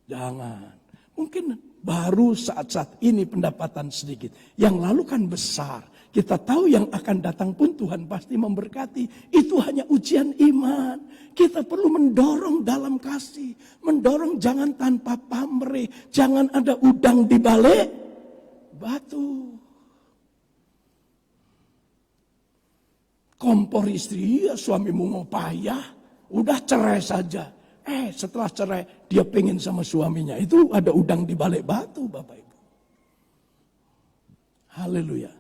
Jangan. Mungkin baru saat-saat ini pendapatan sedikit. Yang lalu kan besar. Kita tahu yang akan datang pun Tuhan pasti memberkati. Itu hanya ujian iman. Kita perlu mendorong dalam kasih. Mendorong jangan tanpa pamrih. Jangan ada udang di balik batu. Kompor istri, ya suamimu mau payah. Udah cerai saja. Setelah cerai dia pengen sama suaminya. Itu ada udang di balik batu Bapak Ibu. Haleluya.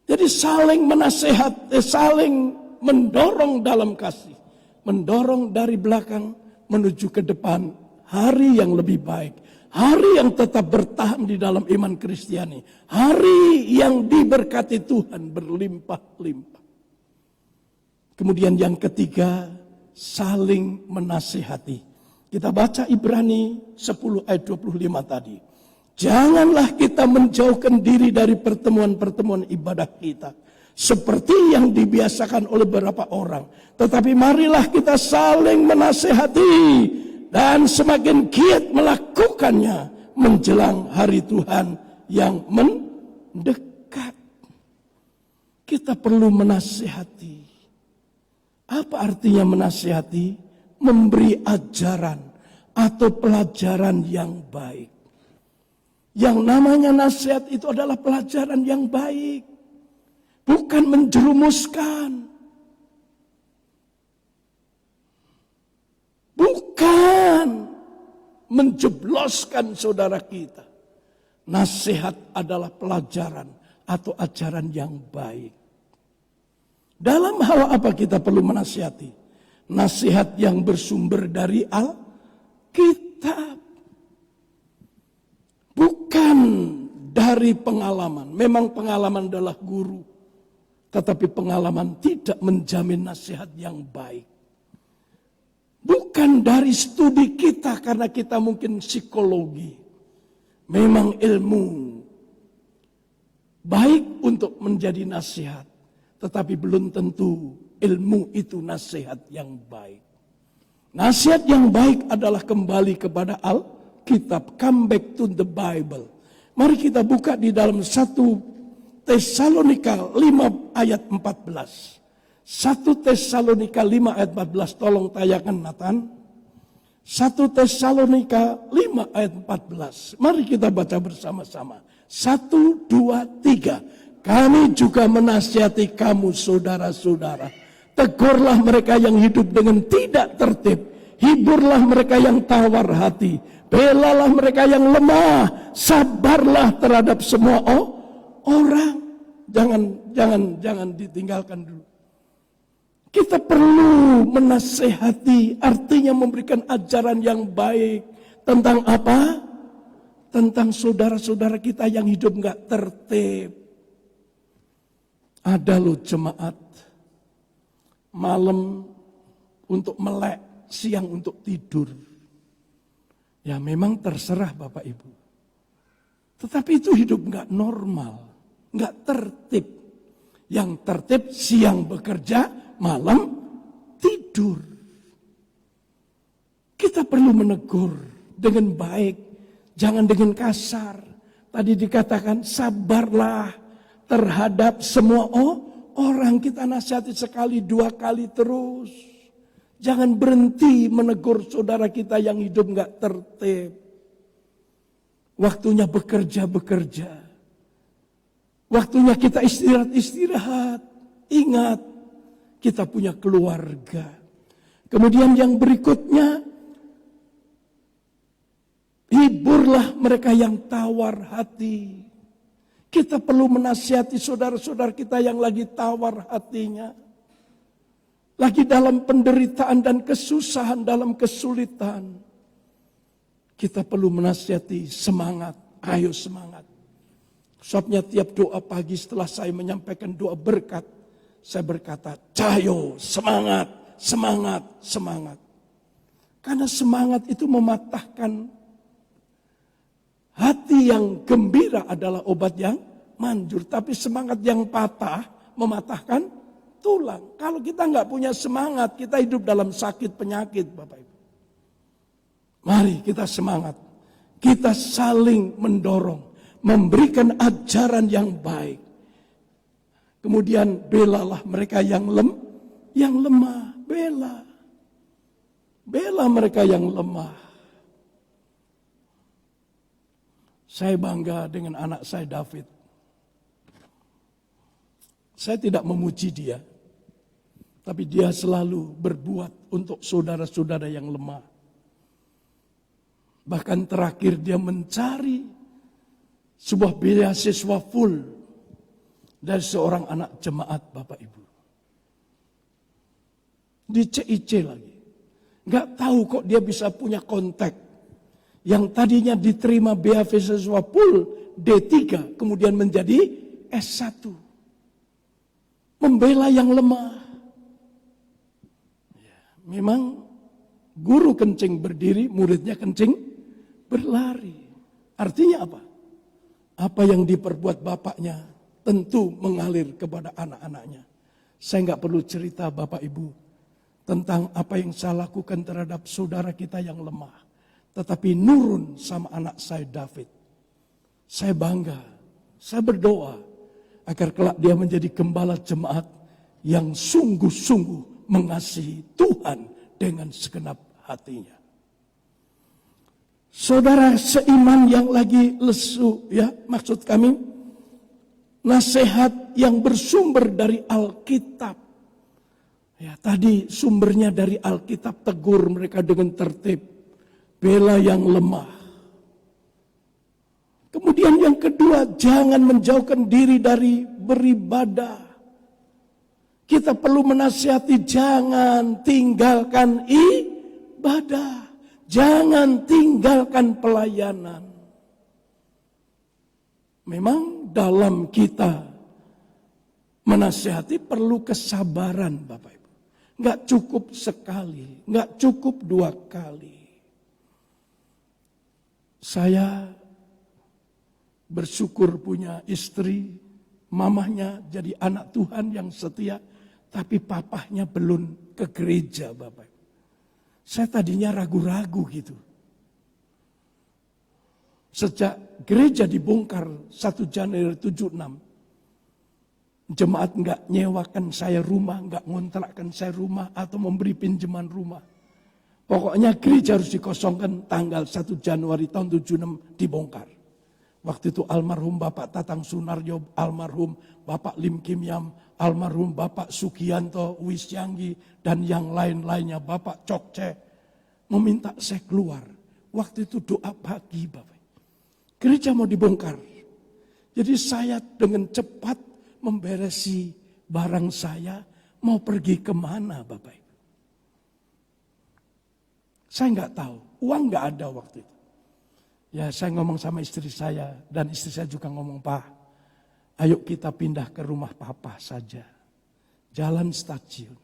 Jadi saling menasehati, saling mendorong dalam kasih. Mendorong dari belakang menuju ke depan hari yang lebih baik. Hari yang tetap bertahan di dalam iman Kristiani. Hari yang diberkati Tuhan berlimpah-limpah. Kemudian yang ketiga, saling menasehati. Kita baca Ibrani 10 ayat 25 tadi. Janganlah kita menjauhkan diri dari pertemuan-pertemuan ibadah kita. Seperti yang dibiasakan oleh beberapa orang. Tetapi marilah kita saling menasehati. Dan semakin giat melakukannya menjelang hari Tuhan yang mendekat. Kita perlu menasehati. Apa artinya menasehati? Memberi ajaran atau pelajaran yang baik. Yang namanya nasihat itu adalah pelajaran yang baik. Bukan menjerumuskan. Bukan menjebloskan saudara kita. Nasihat adalah pelajaran atau ajaran yang baik. Dalam hal apa kita perlu menasihati? Nasihat yang bersumber dari Alkitab. Bukan dari pengalaman. Memang pengalaman adalah guru. Tetapi pengalaman tidak menjamin nasihat yang baik. Bukan dari studi kita karena kita mungkin psikologi. Memang ilmu baik untuk menjadi nasihat. Tetapi belum tentu ilmu itu nasihat yang baik. Nasihat yang baik adalah kembali kepada Alkitab. Come back to the Bible. Mari kita buka di dalam 1 Tesalonika 5 ayat 14. 1 Tesalonika 5 ayat 14. Tolong tayangkan Nathan. 1 Tesalonika 5 ayat 14. Mari kita baca bersama-sama. 1, 2, 3. Kami juga menasihati kamu saudara-saudara. Tegurlah mereka yang hidup dengan tidak tertib. Hiburlah mereka yang tawar hati. Belalah mereka yang lemah. Sabarlah terhadap semua orang. Jangan ditinggalkan dulu. Kita perlu menasehati. Artinya memberikan ajaran yang baik. Tentang apa? Tentang saudara-saudara kita yang hidup gak tertib. Ada loh jemaat malam untuk melek, siang untuk tidur. Ya memang terserah Bapak Ibu. Tetapi itu hidup gak normal, gak tertib. Yang tertib siang bekerja, malam tidur. Kita perlu menegur dengan baik, jangan dengan kasar. Tadi dikatakan sabarlah terhadap semua orang. Kita nasihati sekali, dua kali terus. Jangan berhenti menegur saudara kita yang hidup gak tertib. Waktunya bekerja. Waktunya kita istirahat. Ingat, kita punya keluarga. Kemudian yang berikutnya, hiburlah mereka yang tawar hati. Kita perlu menasihati saudara-saudara kita yang lagi tawar hatinya. Lagi dalam penderitaan dan kesusahan, dalam kesulitan. kita perlu menasihati semangat, ayo semangat. Sebabnya tiap doa pagi setelah saya menyampaikan doa berkat, saya berkata, cayo, semangat, semangat, semangat. Karena semangat itu mematahkan hati yang gembira adalah obat yang manjur. Tapi semangat yang patah mematahkan tulang. Kalau kita nggak punya semangat, kita hidup dalam sakit penyakit, Bapak Ibu. Mari kita semangat. Kita saling mendorong. Memberikan ajaran yang baik. Kemudian belalah mereka yang lemah. Bela. Bela mereka yang lemah. Saya bangga dengan anak saya David. Saya tidak memuji dia. Tapi dia selalu berbuat untuk saudara-saudara yang lemah. Bahkan terakhir dia mencari sebuah beasiswa full dari seorang anak jemaat Bapak Ibu. Di CIC lagi. Gak tahu kok dia bisa punya kontak. Yang tadinya diterima beasiswa full D3 kemudian menjadi S1. Membela yang lemah. Memang guru kencing berdiri, muridnya kencing berlari. Artinya apa? Apa yang diperbuat bapaknya tentu mengalir kepada anak-anaknya. Saya nggak perlu cerita Bapak Ibu tentang apa yang saya lakukan terhadap saudara kita yang lemah. Tetapi nurun sama anak saya David. Saya bangga, saya berdoa agar kelak dia menjadi gembala jemaat yang sungguh-sungguh mengasihi Tuhan dengan segenap hatinya. Saudara seiman yang lagi lesu, ya, maksud kami nasihat yang bersumber dari Alkitab. Ya, tadi sumbernya dari Alkitab, tegur mereka dengan tertib, bela yang lemah. Kemudian yang kedua, jangan menjauhkan diri dari beribadah. Kita perlu menasihati, jangan tinggalkan ibadah. Jangan tinggalkan pelayanan. Memang dalam kita menasihati perlu kesabaran Bapak Ibu. Nggak cukup sekali, nggak cukup 2 kali. Saya bersyukur punya istri, mamahnya jadi anak Tuhan yang setia, tapi papahnya belum ke gereja Bapak Ibu. Saya tadinya ragu-ragu gitu. Sejak gereja dibongkar 1 Januari 76, jemaat nggak nyewakan saya rumah, nggak ngontrakkan saya rumah atau memberi pinjaman rumah. Pokoknya gereja harus dikosongkan tanggal 1 Januari tahun 76 dibongkar. Waktu itu almarhum Bapak Tatang Sunaryo, almarhum Bapak Lim Kim Yam, almarhum Bapak Sugianto Wisyanggi, dan yang lain-lainnya, Bapak Cokce, meminta saya keluar. Waktu itu doa pagi Bapak. Gereja mau dibongkar. Jadi saya dengan cepat memberesi barang saya, mau pergi kemana Bapak. Saya nggak tahu, uang nggak ada waktu itu. Ya saya ngomong sama istri saya, dan istri saya juga ngomong, Pak, ayo kita pindah ke rumah Papa saja. Jalan stasiun.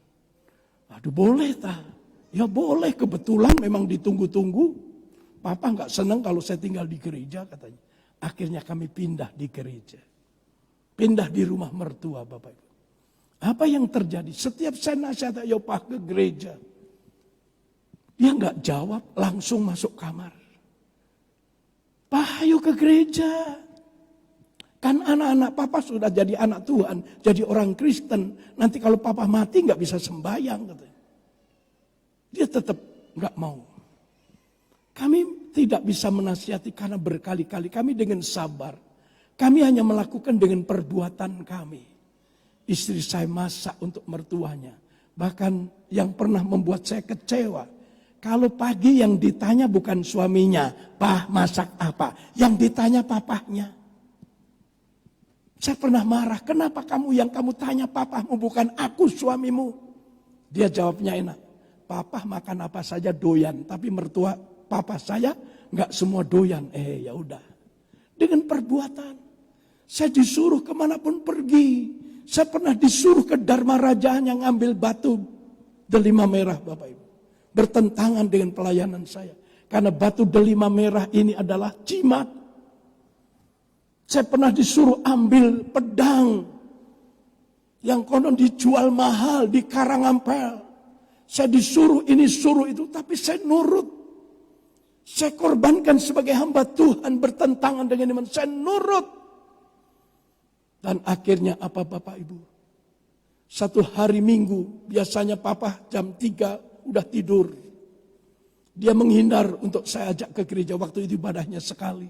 Aduh boleh tak? Ya boleh, kebetulan memang ditunggu-tunggu. Papa nggak senang kalau saya tinggal di gereja katanya. Akhirnya kami pindah di gereja. Pindah di rumah mertua Bapak Ibu. Apa yang terjadi? Setiap saya nasihat, ayo Pak ke gereja. Dia nggak jawab, langsung masuk kamar. Pak, ayo ke gereja. Kan anak-anak Papa sudah jadi anak Tuhan, jadi orang Kristen. Nanti kalau Papa mati nggak bisa sembahyang. Katanya. Dia tetap nggak mau. Kami tidak bisa menasihati karena berkali-kali kami dengan sabar. Kami hanya melakukan dengan perbuatan kami. Istri saya masak untuk mertuanya. Bahkan yang pernah membuat saya kecewa. Kalau pagi yang ditanya bukan suaminya, Pak masak apa? Yang ditanya papahnya. Saya pernah marah, kenapa yang kamu tanya papamu bukan aku suamimu? Dia jawabnya enak, Papa makan apa saja doyan, tapi mertua papa saya Nggak semua doyan. Ya udah. Dengan perbuatan. Saya disuruh kemanapun pergi. Saya pernah disuruh ke Dharma Rajaan yang ngambil batu delima merah, Bapak Ibu. Bertentangan dengan pelayanan saya. Karena batu delima merah ini adalah jimat. Saya pernah disuruh ambil pedang yang konon dijual mahal di Karangampel. Saya disuruh ini, suruh itu, tapi saya nurut. Saya korbankan sebagai hamba Tuhan bertentangan dengan iman. Saya nurut. Dan akhirnya apa Bapak Ibu? Satu hari Minggu, biasanya Papa jam 3 udah tidur. Dia menghindar untuk saya ajak ke gereja, waktu itu ibadahnya sekali.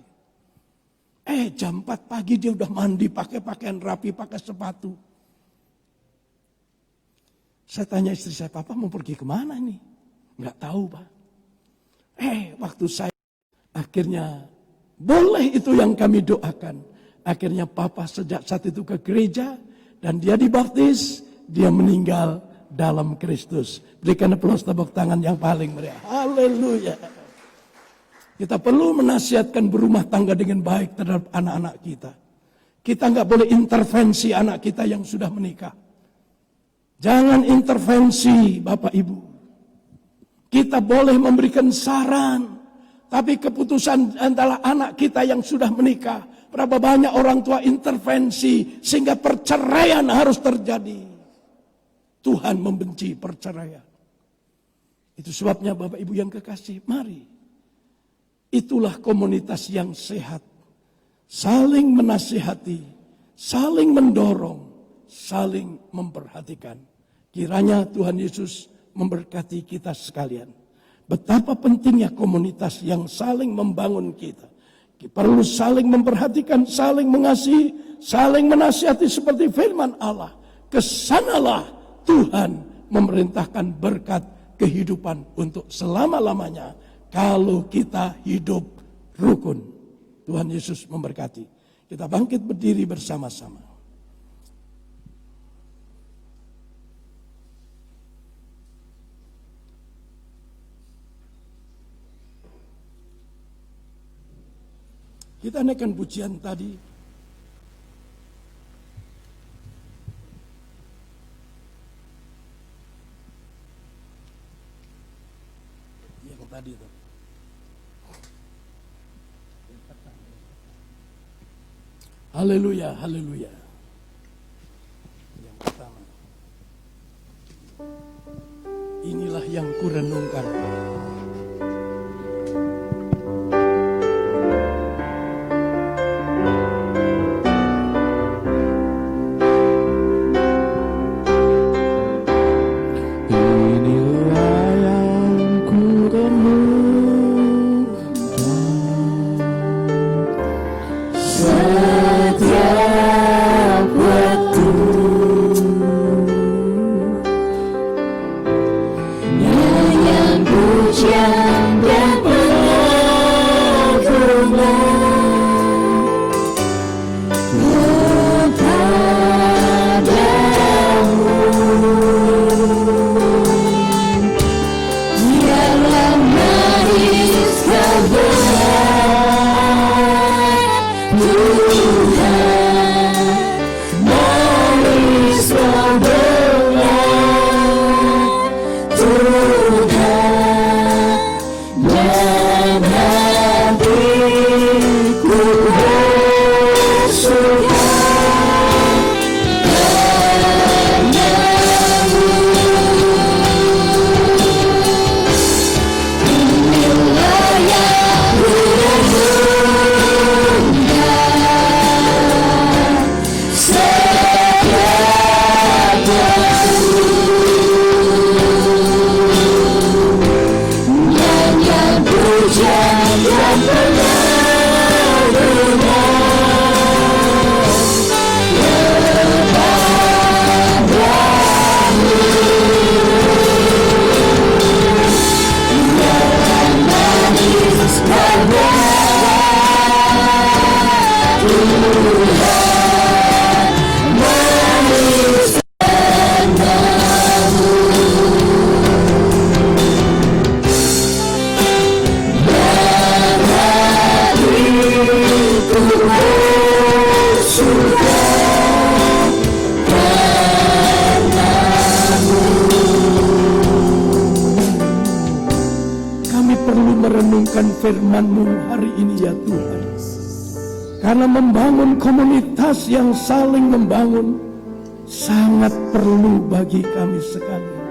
Jam 4 pagi dia udah mandi, pakai pakaian rapi, pakai sepatu. Saya tanya istri saya, Papa mau pergi kemana nih? Nggak tahu Pak. Waktu saya akhirnya boleh itu yang kami doakan. Akhirnya Papa sejak saat itu ke gereja dan dia dibaptis, dia meninggal dalam Kristus. Berikan aplaus tepuk tangan yang paling meriah. Haleluya. Kita perlu menasihatkan berumah tangga dengan baik terhadap anak-anak kita. Kita nggak boleh intervensi anak kita yang sudah menikah. Jangan intervensi Bapak Ibu. Kita boleh memberikan saran, tapi keputusan adalah anak kita yang sudah menikah. Berapa banyak orang tua intervensi sehingga perceraian harus terjadi. Tuhan membenci perceraian. Itu sebabnya Bapak Ibu yang kekasih, mari. Itulah komunitas yang sehat. Saling menasihati, saling mendorong, saling memperhatikan. Kiranya Tuhan Yesus memberkati kita sekalian. Betapa pentingnya komunitas yang saling membangun kita. Perlu saling memperhatikan, saling mengasihi, saling menasihati seperti firman Allah. Kesanalah Tuhan memerintahkan berkat kehidupan untuk selama-lamanya. Kalau kita hidup rukun. Tuhan Yesus memberkati. Kita bangkit berdiri bersama-sama. Kita naikkan pujian tadi. Yang tadi itu. Haleluya, haleluya. Yang pertama. Inilah yang kurenungkan. Yang menyatakan firman-Mu hari ini ya Tuhan. Karena membangun komunitas yang saling membangun sangat perlu bagi kami sekalian.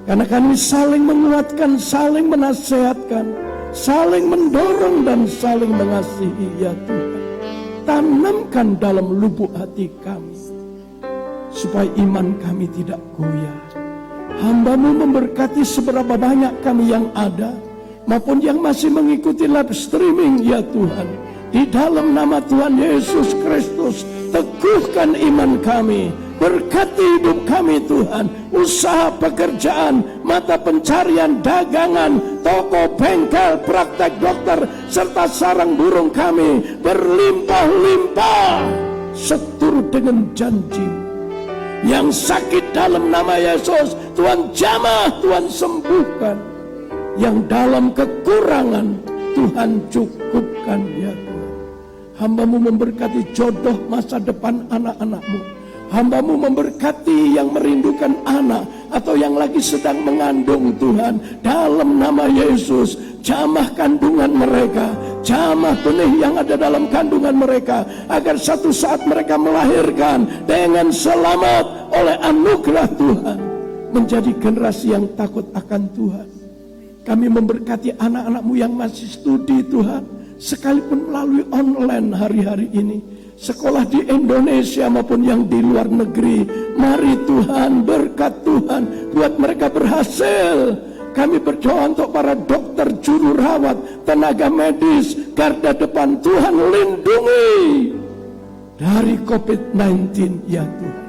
Karena kami saling menguatkan, saling menasehatkan, saling mendorong dan saling mengasihi ya Tuhan. Tanamkan dalam lubuk hati kami supaya iman kami tidak goyah. Hamba-Mu memberkati seberapa banyak kami yang ada maupun yang masih mengikuti live streaming ya Tuhan. Di dalam nama Tuhan Yesus Kristus, teguhkan iman kami, berkati hidup kami Tuhan. Usaha pekerjaan, mata pencarian, dagangan, toko, bengkel, praktek dokter, serta sarang burung kami berlimpah-limpah seturut dengan janji-Mu. Yang sakit dalam nama Yesus, Tuhan jamah, Tuhan sembuhkan. Yang dalam kekurangan, Tuhan cukupkan ya Tuhan. Hamba-Mu memberkati jodoh masa depan anak-anak-Mu. Hamba-Mu memberkati yang merindukan anak atau yang lagi sedang mengandung Tuhan. Dalam nama Yesus, jamah kandungan mereka, jamah benih yang ada dalam kandungan mereka, agar satu saat mereka melahirkan dengan selamat oleh anugerah Tuhan, menjadi generasi yang takut akan Tuhan. Kami memberkati anak-anak-Mu yang masih studi Tuhan, sekalipun melalui online hari-hari ini, sekolah di Indonesia maupun yang di luar negeri. Mari Tuhan, berkat Tuhan buat mereka berhasil. Kami berdoa untuk para dokter, juru rawat, tenaga medis, garda depan. Tuhan lindungi dari COVID-19 ya Tuhan.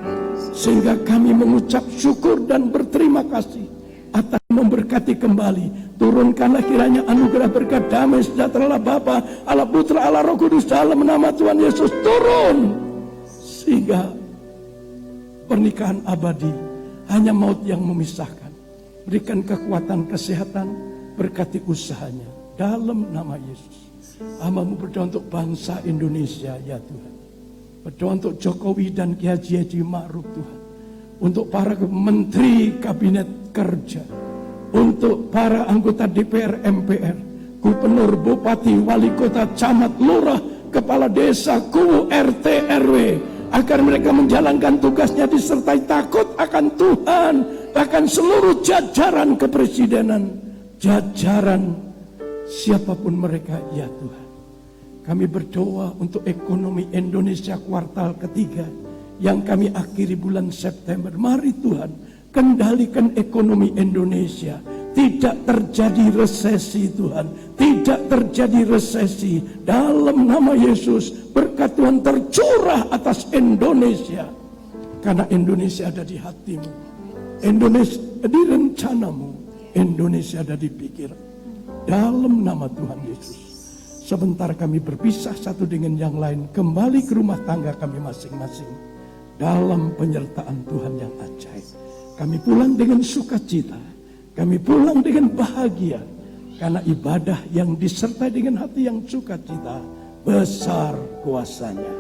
Sehingga kami mengucap syukur dan berterima kasih atas memberkati kembali. Turunkanlah kiranya anugerah berkat damai sejahtera Allah Bapa, Allah Putra, Allah Roh Kudus dalam nama Tuhan Yesus turun. Sehingga pernikahan abadi hanya maut yang memisahkan. Berikan kekuatan, kesehatan, berkati usahanya dalam nama Yesus. Hamba-Mu berdoa untuk bangsa Indonesia ya Tuhan. Berdoa untuk Jokowi dan Ki Haji Ma'ruf Tuhan. Untuk para menteri kabinet kerja, untuk para anggota DPR, MPR, gubernur, bupati, wali kota, camat, lurah, kepala desa, KU, RT, RW, agar mereka menjalankan tugasnya disertai takut akan Tuhan. Bahkan seluruh jajaran kepresidenan, jajaran siapapun mereka ya Tuhan. Kami berdoa untuk ekonomi Indonesia kuartal ketiga yang kami akhiri bulan September. Mari Tuhan, kendalikan ekonomi Indonesia. Tidak terjadi resesi Tuhan. Tidak terjadi resesi. Dalam nama Yesus, berkat Tuhan tercurah atas Indonesia. Karena Indonesia ada di hatimu. Indonesia di rencanamu. Indonesia ada di pikiran. Dalam nama Tuhan Yesus. Sebentar kami berpisah satu dengan yang lain. Kembali ke rumah tangga kami masing-masing. Dalam penyertaan Tuhan yang ajaib. Kami pulang dengan sukacita. Kami pulang dengan bahagia. Karena ibadah yang disertai dengan hati yang sukacita, besar kuasanya.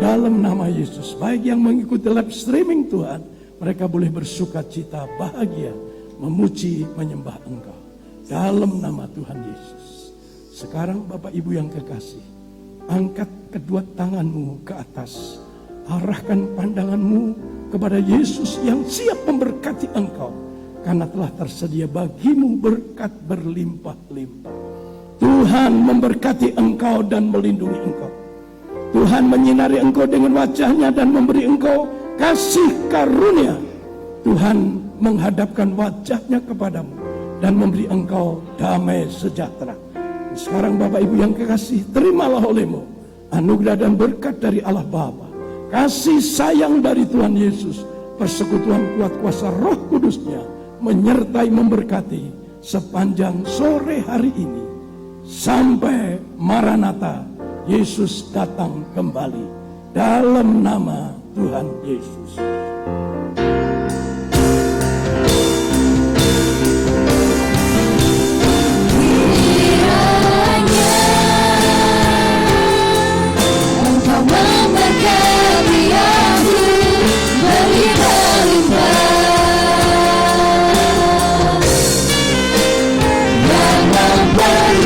Dalam nama Yesus, baik yang mengikuti live streaming Tuhan, mereka boleh bersukacita, bahagia, memuji, menyembah Engkau. Dalam nama Tuhan Yesus. Sekarang Bapak Ibu yang kekasih, angkat kedua tanganmu ke atas. Arahkan pandanganmu kepada Yesus yang siap memberkati engkau. Karena telah tersedia bagimu berkat berlimpah-limpah. Tuhan memberkati engkau dan melindungi engkau. Tuhan menyinari engkau dengan wajahnya dan memberi engkau kasih karunia. Tuhan menghadapkan wajahnya kepadamu dan memberi engkau damai sejahtera. Sekarang Bapak Ibu yang kekasih, terimalah olehmu anugerah dan berkat dari Allah Bapa, kasih sayang dari Tuhan Yesus, persekutuan kuat kuasa Roh Kudusnya menyertai memberkati sepanjang sore hari ini sampai Maranatha, Yesus datang kembali. Dalam nama Tuhan Yesus. Berlimpah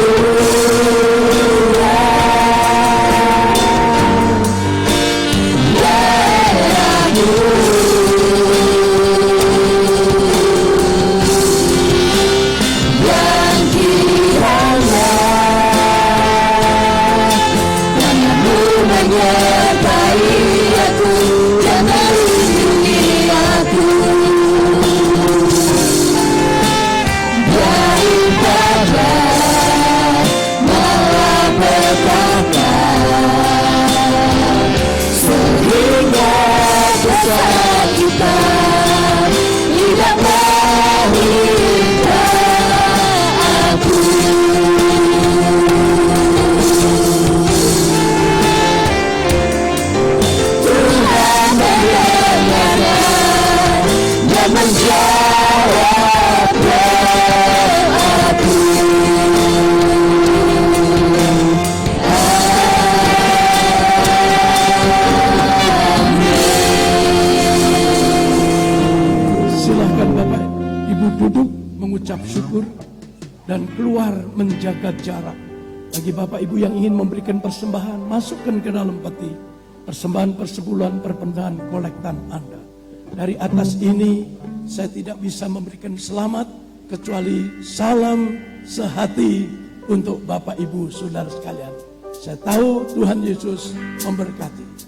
mengucap syukur dan keluar menjaga jarak. Bagi Bapak Ibu yang ingin memberikan persembahan, masukkan ke dalam peti persembahan persepuluhan perpendahan kolektan Anda. Dari atas ini saya tidak bisa memberikan selamat kecuali salam sehati untuk Bapak Ibu Saudara sekalian. Saya tahu Tuhan Yesus memberkati.